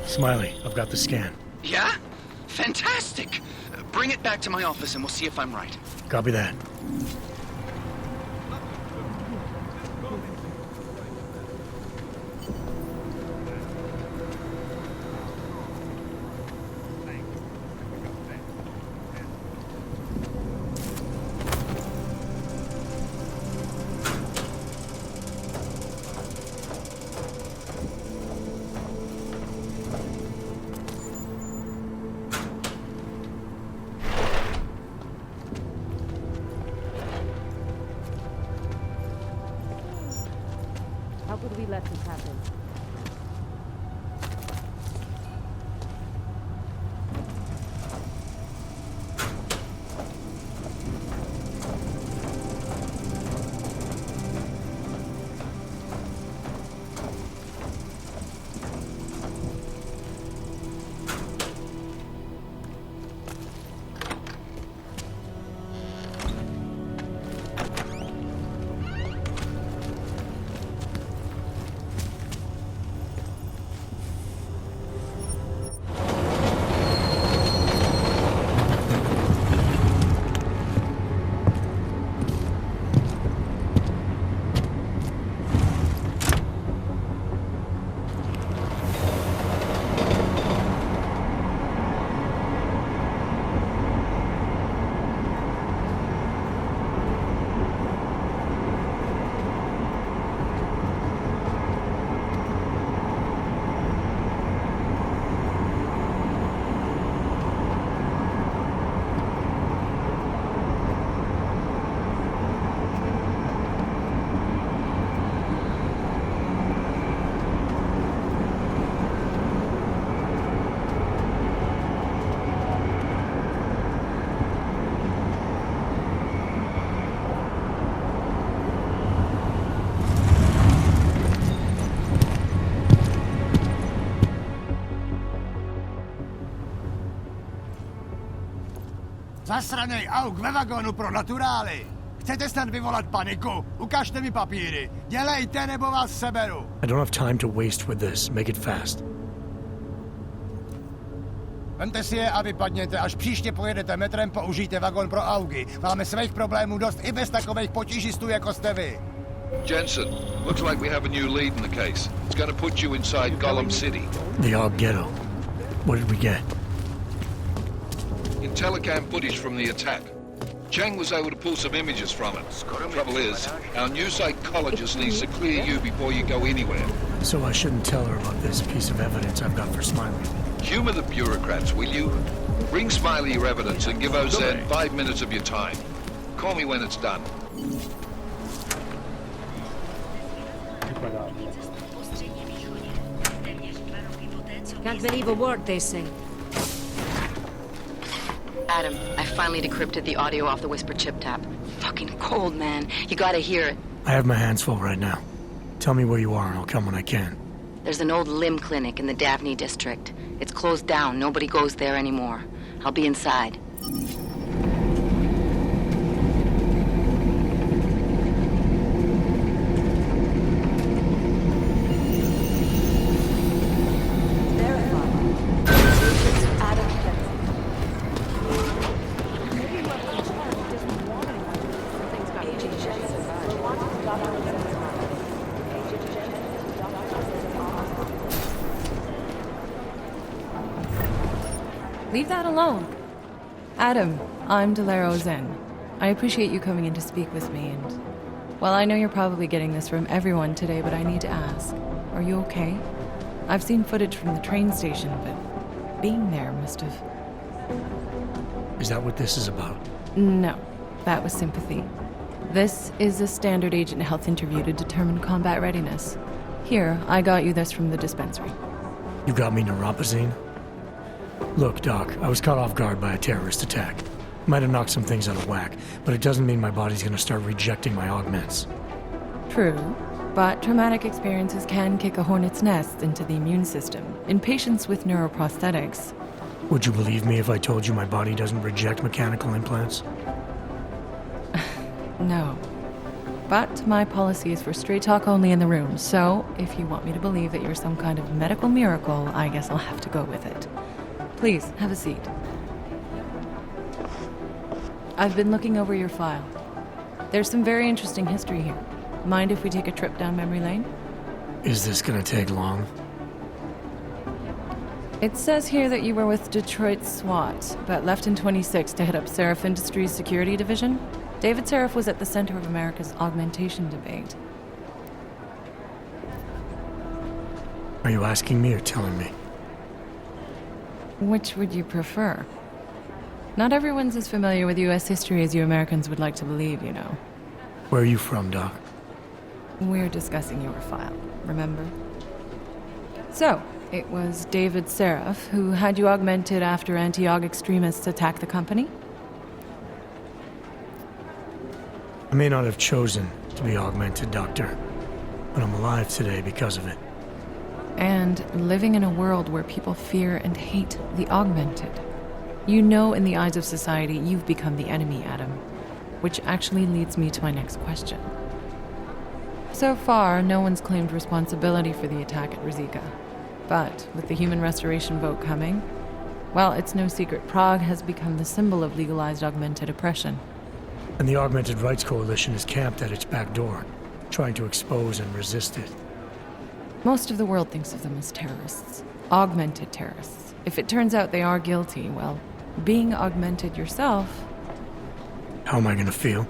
Smiley, I've got the scan. Yeah? Fantastic! Bring it back to my office and we'll see if I'm right. Copy that. How could we let this happen? Zasranej auk ve vagonu pro naturály! Chcete snad vyvolat paniku? Ukažte mi papíry. Dělejte, nebo vás seberu. I don't have time to waste with this. Make it fast. Vemte si je a vypadněte. Až příště pojedete metrem, použijte vagon pro augy. Máme svých problémů dost i bez takových potížistů, jako jste vy. Jensen, looks like we have a new lead in the case. It's gonna put you inside Golem City. The Aug ghetto. What did we get? Telecam footage from the attack. Chang was able to pull some images from it. Trouble is, our new psychologist needs to clear you before you go anywhere. So I shouldn't tell her about this piece of evidence I've got for Smiley. Humor the bureaucrats, will you? Bring Smiley your evidence and give Ozen 5 minutes of your time. Call me when it's done. Can't believe a word they say. Adam, I finally decrypted the audio off the whisper chip tap. Fucking cold, man. You gotta hear it. I have my hands full right now. Tell me where you are and I'll come when I can. There's an old limb clinic in the Daphne district. It's closed down. Nobody goes there anymore. I'll be inside. Leave that alone. Adam, I'm Delaro Zen. I appreciate you coming in to speak with me, and while I know you're probably getting this from everyone today, but I need to ask, are you okay? I've seen footage from the train station, but being there must have... Is that what this is about? No, that was sympathy. This is a standard agent health interview to determine combat readiness. Here, I got you this from the dispensary. You got me neuropazine? Look, Doc, I was caught off guard by a terrorist attack. Might have knocked some things out of whack, but it doesn't mean my body's gonna start rejecting my augments. True, but traumatic experiences can kick a hornet's nest into the immune system. In patients with neuroprosthetics... Would you believe me if I told you my body doesn't reject mechanical implants? No. But my policy is for straight talk only in the room, so if you want me to believe that you're some kind of medical miracle, I guess I'll have to go with it. Please, have a seat. I've been looking over your file. There's some very interesting history here. Mind if we take a trip down memory lane? Is this gonna take long? It says here that you were with Detroit SWAT, but left in 26 to head up Seraph Industries' security division. David Seraph was at the center of America's augmentation debate. Are you asking me or telling me? Which would you prefer? Not everyone's as familiar with U.S. history as you Americans would like to believe, you know. Where are you from, Doc? We're discussing your file, remember? So, it was David Seraph who had you augmented after anti-Aug extremists attacked the company? I may not have chosen to be augmented, Doctor, but I'm alive today because of it. And living in a world where people fear and hate the augmented. You know, in the eyes of society, you've become the enemy, Adam. Which actually leads me to my next question. So far, no one's claimed responsibility for the attack at Růžička. But with the human restoration vote coming, well, it's no secret Prague has become the symbol of legalized augmented oppression. And the Augmented Rights Coalition is camped at its back door, trying to expose and resist it. Most of the world thinks of them as terrorists. Augmented terrorists. If it turns out they are guilty, well, being augmented yourself... How am I gonna feel?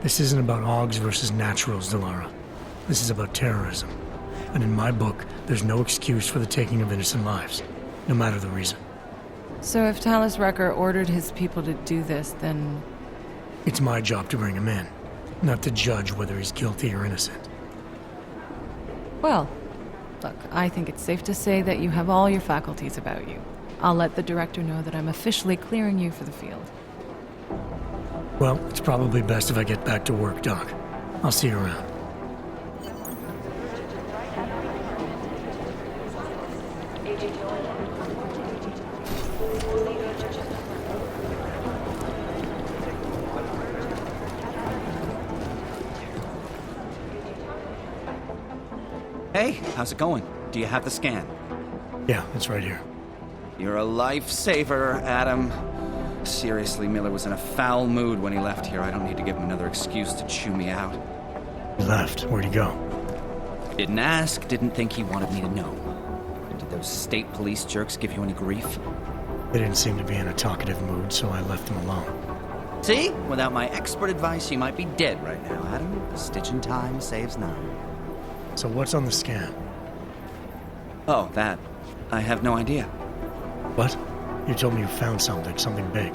This isn't about Augs versus naturals, Delara. This is about terrorism. And in my book, there's no excuse for the taking of innocent lives, no matter the reason. So if Talus Rucker ordered his people to do this, then... It's my job to bring him in, not to judge whether he's guilty or innocent. Well, look, I think it's safe to say that you have all your faculties about you. I'll let the director know that I'm officially clearing you for the field. Well, it's probably best if I get back to work, Doc. I'll see you around. Agent Joy, Hey, how's it going? Do you have the scan? Yeah, it's right here. You're a lifesaver, Adam. Seriously, Miller was in a foul mood when he left here. I don't need to give him another excuse to chew me out. He left. Where'd he go? Didn't ask, didn't think he wanted me to know. Did those state police jerks give you any grief? They didn't seem to be in a talkative mood, so I left them alone. See? Without my expert advice, you might be dead right now, Adam. A stitch in time saves none. So what's on the scan? Oh, that. I have no idea. What? You told me you found something big.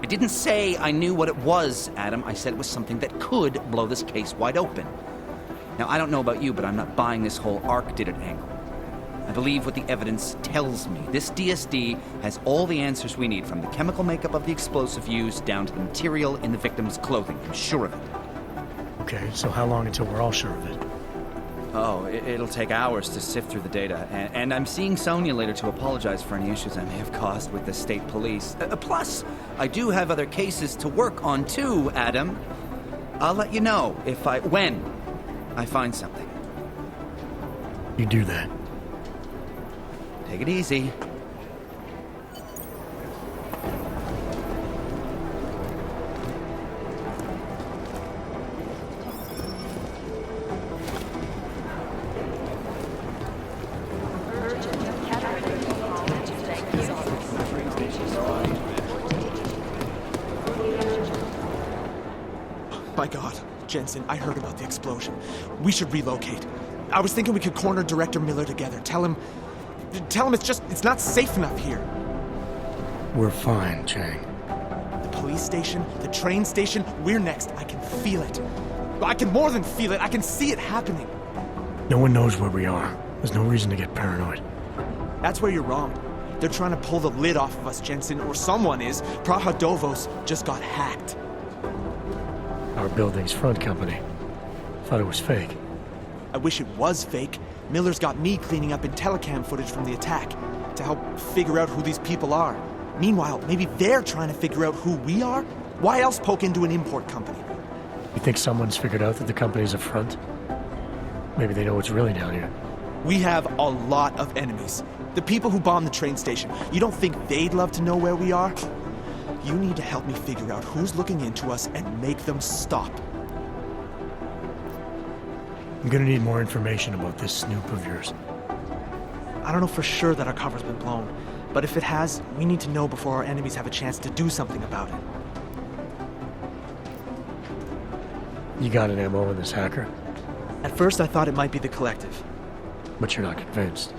I didn't say I knew what it was, Adam. I said it was something that could blow this case wide open. Now, I don't know about you, but I'm not buying this whole ARC did it angle. I believe what the evidence tells me. This DSD has all the answers we need, from the chemical makeup of the explosive used down to the material in the victim's clothing. I'm sure of it. Okay, so how long until we're all sure of it? Oh, it'll take hours to sift through the data, and I'm seeing Sonia later to apologize for any issues I may have caused with the state police. Plus, I do have other cases to work on too, Adam. I'll let you know when I find something. You do that. Take it easy. My God, Jensen, I heard about the explosion. We should relocate. I was thinking we could corner Director Miller together. Tell him it's not safe enough here. We're fine, Chang. The police station, the train station, we're next. I can feel it. I can more than feel it. I can see it happening. No one knows where we are. There's no reason to get paranoid. That's where you're wrong. They're trying to pull the lid off of us, Jensen, or someone is. Praha Dovos just got hacked. Our building's front company. Thought it was fake. I wish it was fake. Miller's got me cleaning up IntelliCam footage from the attack to help figure out who these people are. Meanwhile, maybe they're trying to figure out who we are? Why else poke into an import company? You think someone's figured out that the company's a front? Maybe they know what's really down here. We have a lot of enemies. The people who bombed the train station. You don't think they'd love to know where we are? You need to help me figure out who's looking into us and make them stop. I'm gonna need more information about this snoop of yours. I don't know for sure that our cover's been blown, but if it has, we need to know before our enemies have a chance to do something about it. You got an MO in this hacker? At first I thought it might be the Collective. But you're not convinced?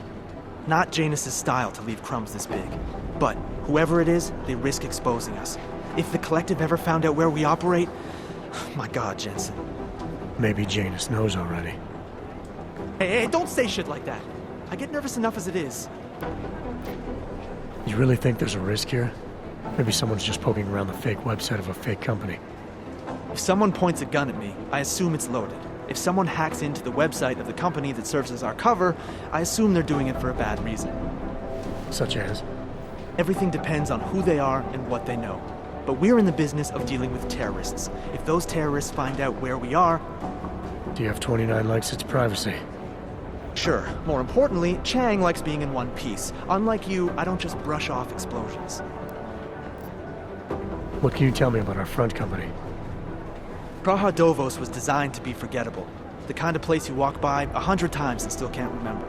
Not Janus's style to leave crumbs this big. But whoever it is, they risk exposing us. If the Collective ever found out where we operate... My God, Jensen. Maybe Janus knows already. Hey, don't say shit like that. I get nervous enough as it is. You really think there's a risk here? Maybe someone's just poking around the fake website of a fake company. If someone points a gun at me, I assume it's loaded. If someone hacks into the website of the company that serves as our cover, I assume they're doing it for a bad reason. Such as? Everything depends on who they are and what they know. But we're in the business of dealing with terrorists. If those terrorists find out where we are... Do you have 29 likes its privacy? Sure. More importantly, Chang likes being in one piece. Unlike you, I don't just brush off explosions. What can you tell me about our front company? Praha Dovos was designed to be forgettable. The kind of place you walk by 100 times and still can't remember.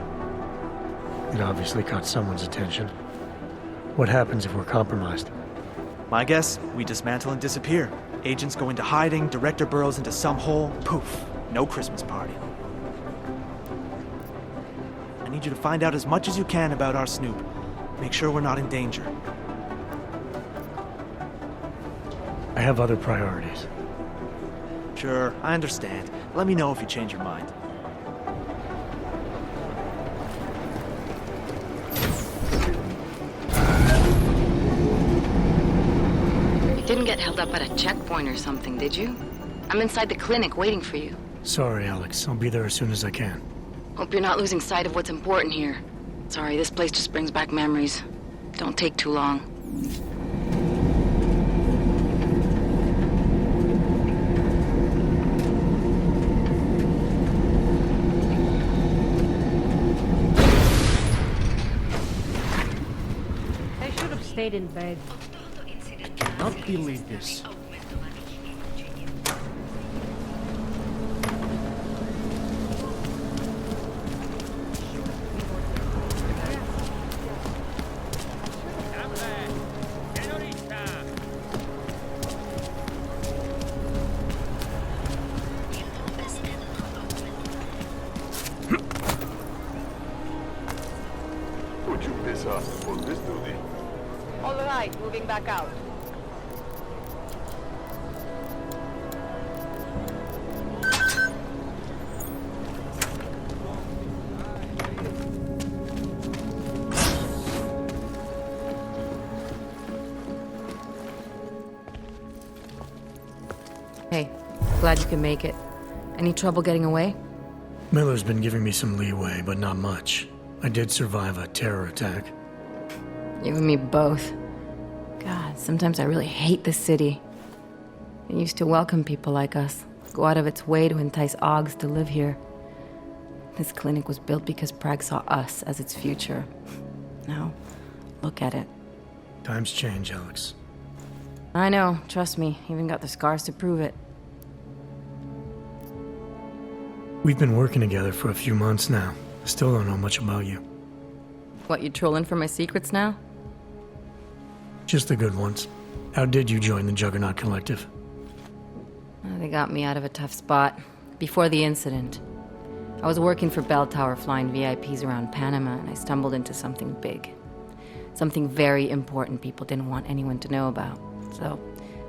It obviously caught someone's attention. What happens if we're compromised? My guess, we dismantle and disappear. Agents go into hiding, Director burrows into some hole, poof, no Christmas party. I need you to find out as much as you can about our snoop. Make sure we're not in danger. I have other priorities. Sure, I understand. Let me know if you change your mind. You didn't get held up at a checkpoint or something, did you? I'm inside the clinic waiting for you. Sorry, Alex. I'll be there as soon as I can. Hope you're not losing sight of what's important here. Sorry, this place just brings back memories. Don't take too long. stayed in bed. Not believe this. Would you piss off on this duty? All right, moving back out. Hey, glad you can make it. Any trouble getting away? Miller's been giving me some leeway, but not much. I did survive a terror attack. You and me both. God, sometimes I really hate this city. It used to welcome people like us, go out of its way to entice Augs to live here. This clinic was built because Prague saw us as its future. Now, look at it. Times change, Alex. I know, trust me, even got the scars to prove it. We've been working together for a few months now. Still don't know much about you. What, you trolling for my secrets now? Just the good ones. How did you join the Juggernaut Collective? They got me out of a tough spot. Before the incident, I was working for Bell Tower flying VIPs around Panama, and I stumbled into something big. Something very important people didn't want anyone to know about. So,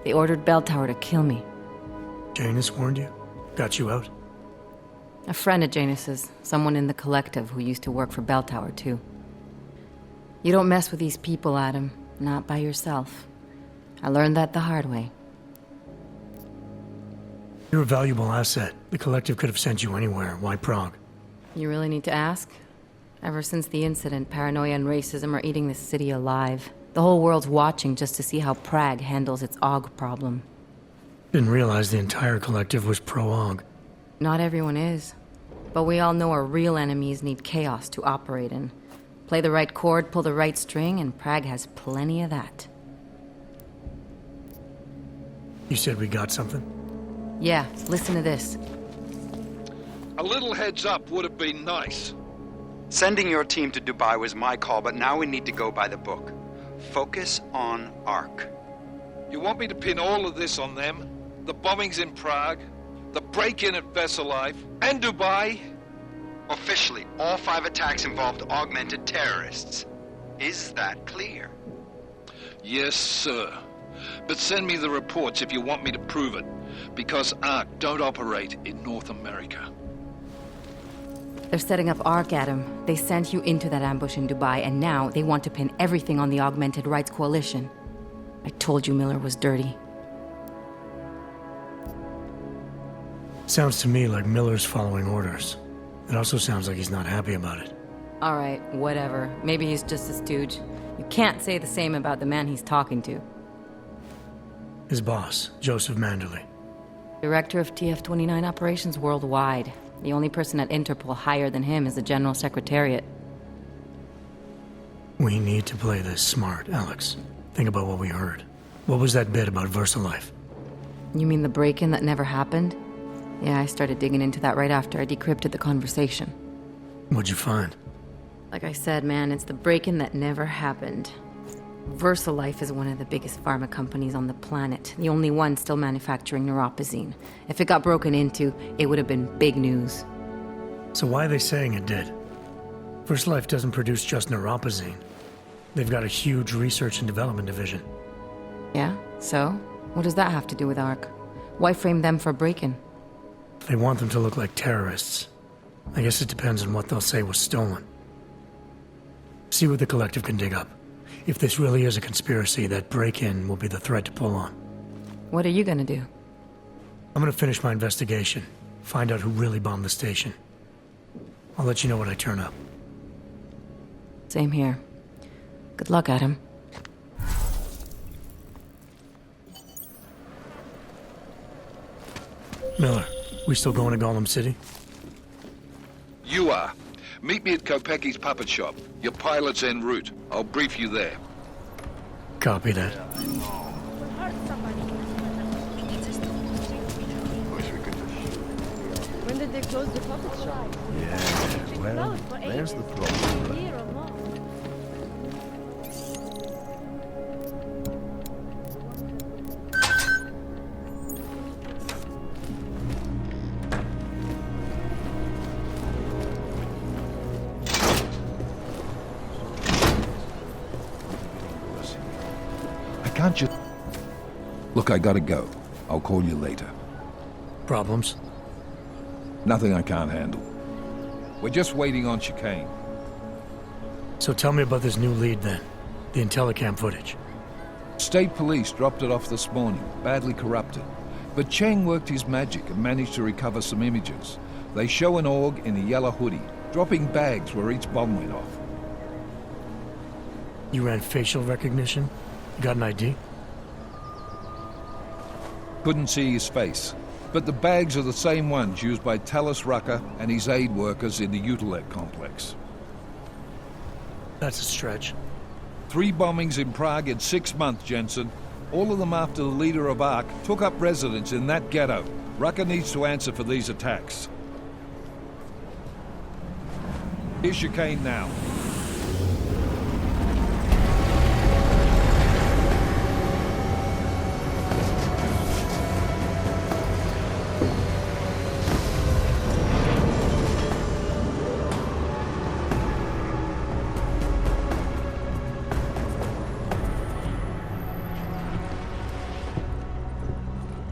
they ordered Bell Tower to kill me. Janus warned you? Got you out? A friend of Janus's, someone in the collective who used to work for Bell Tower, too. You don't mess with these people, Adam. Not by yourself. I learned that the hard way. You're a valuable asset. The collective could have sent you anywhere. Why Prague? You really need to ask? Ever since the incident, paranoia and racism are eating this city alive. The whole world's watching just to see how Prague handles its Aug problem. Didn't realize the entire collective was pro-Aug. Not everyone is. But we all know our real enemies need chaos to operate in. Play the right chord, pull the right string, and Prague has plenty of that. You said we got something? Yeah, listen to this. A little heads up would have been nice. Sending your team to Dubai was my call, but now we need to go by the book. Focus on ARC. You want me to pin all of this on them? The bombings in Prague, the break-in at Vessel Life, and Dubai? Officially, all 5 attacks involved augmented terrorists. Is that clear? Yes, sir. But send me the reports if you want me to prove it, because ARC don't operate in North America. They're setting up ARC, Adam. They sent you into that ambush in Dubai, and now they want to pin everything on the Augmented Rights Coalition. I told you Miller was dirty. Sounds to me like Miller's following orders. It also sounds like he's not happy about it. All right, whatever. Maybe he's just a stooge. You can't say the same about the man he's talking to. His boss, Joseph Manderley. Director of TF-29 operations worldwide. The only person at Interpol higher than him is the General Secretariat. We need to play this smart, Alex. Think about what we heard. What was that bit about VersaLife? You mean the break-in that never happened? Yeah, I started digging into that right after I decrypted the conversation. What'd you find? Like I said, man, it's the break-in that never happened. VersaLife is one of the biggest pharma companies on the planet, the only one still manufacturing neuropozyne. If it got broken into, it would have been big news. So why are they saying it did? VersaLife doesn't produce just neuropozyne. They've got a huge research and development division. Yeah? So? What does that have to do with ARC? Why frame them for break-in? They want them to look like terrorists. I guess it depends on what they'll say was stolen. See what the collective can dig up. If this really is a conspiracy, that break-in will be the thread to pull on. What are you gonna do? I'm gonna finish my investigation. Find out who really bombed the station. I'll let you know when I turn up. Same here. Good luck, Adam. Miller, we still going to Golem City? You are. Meet me at Kopecki's puppet shop. Your pilot's en route. I'll brief you there. Copy that. When did they close the puppet shop? Yeah, well, there's the problem. Year or more. I can't just... Look, I gotta go. I'll call you later. Problems? Nothing I can't handle. We're just waiting on chicane. So tell me about this new lead then. The Intellicam footage. State police dropped it off this morning, badly corrupted. But Cheng worked his magic and managed to recover some images. They show an Aug in a yellow hoodie, dropping bags where each bomb went off. You ran facial recognition? You got an ID? Couldn't see his face. But the bags are the same ones used by Talos Rucker and his aid workers in the Utilet complex. That's a stretch. 3 bombings in Prague in 6 months, Jensen. All of them after the leader of ARC took up residence in that ghetto. Rucker needs to answer for these attacks. Here's chicane now.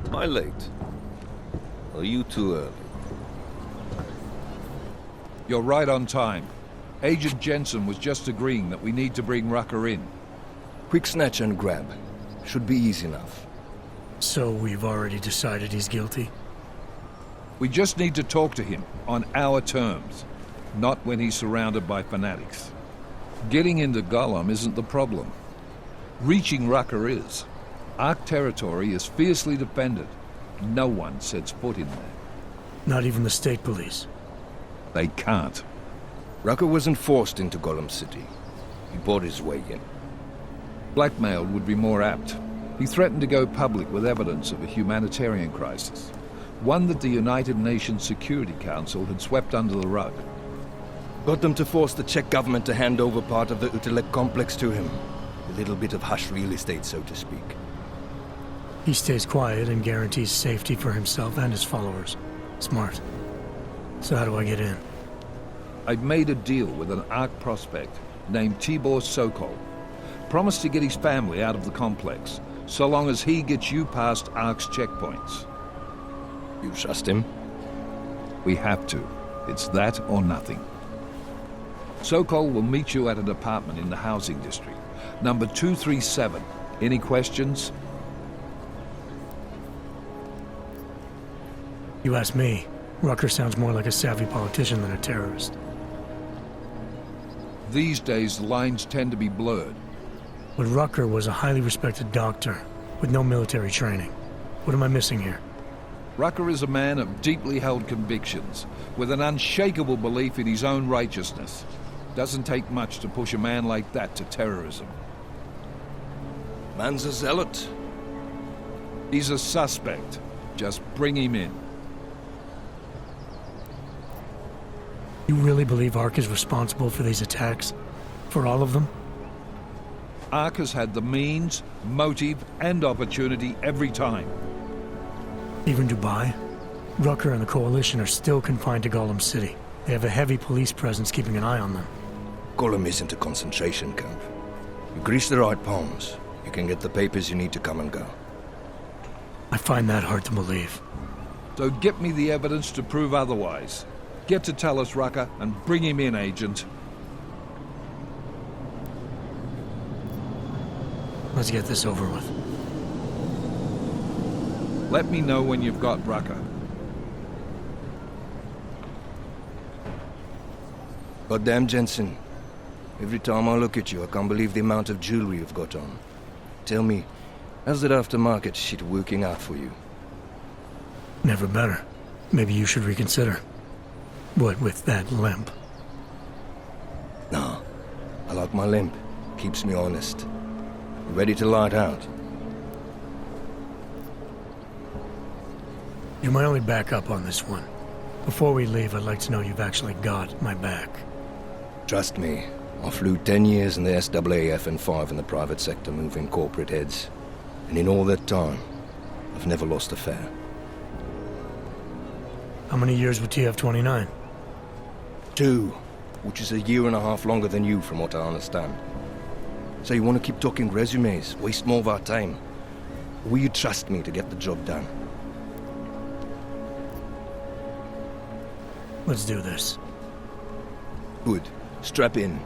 Am I late? Are you too early? You're right on time. Agent Jensen was just agreeing that we need to bring Rucker in. Quick snatch and grab. Should be easy enough. So we've already decided he's guilty? We just need to talk to him on our terms, not when he's surrounded by fanatics. Getting into Golem isn't the problem. Reaching Rucker is. ARC territory is fiercely defended. No one sets foot in there. Not even the state police? They can't. Rucker wasn't forced into Golem City. He bought his way in. Blackmailed would be more apt. He threatened to go public with evidence of a humanitarian crisis. One that the United Nations Security Council had swept under the rug. Got them to force the Czech government to hand over part of the Utilet complex to him. A little bit of hush real estate, so to speak. He stays quiet and guarantees safety for himself and his followers. Smart. So how do I get in? I've made a deal with an ARC prospect named Tibor Sokol. Promised to get his family out of the complex, so long as he gets you past ARC's checkpoints. You trust him? We have to. It's that or nothing. Sokol will meet you at an apartment in the housing district. Number 237. Any questions? You ask me. Rucker sounds more like a savvy politician than a terrorist. These days, the lines tend to be blurred. But Rucker was a highly respected doctor, with no military training. What am I missing here? Rucker is a man of deeply held convictions, with an unshakable belief in his own righteousness. Doesn't take much to push a man like that to terrorism. Man's a zealot. He's a suspect. Just bring him in. You really believe ARC is responsible for these attacks? For all of them? ARC has had the means, motive, and opportunity every time. Even Dubai? Rucker and the Coalition are still confined to Golem City. They have a heavy police presence keeping an eye on them. Golem isn't a concentration camp. You grease the right palms, you can get the papers you need to come and go. I find that hard to believe. So get me the evidence to prove otherwise. Get to Talos Rucker and bring him in, Agent. Let's get this over with. Let me know when you've got Rucker. Goddamn, Jensen. Every time I look at you, I can't believe the amount of jewelry you've got on. Tell me, how's that aftermarket shit working out for you? Never better. Maybe you should reconsider. What with that limp? No. I like my limp. Keeps me honest. Ready to light out? You're my only backup on this one. Before we leave, I'd like to know you've actually got my back. Trust me, I flew 10 years in the SAAF and 5 in the private sector moving corporate heads. And in all that time, I've never lost a fare. How many years with TF-29? 2, which is a year and a half longer than you from what I understand. So you want to keep talking resumes, waste more of our time? Or will you trust me to get the job done? Let's do this. Good. Strap in.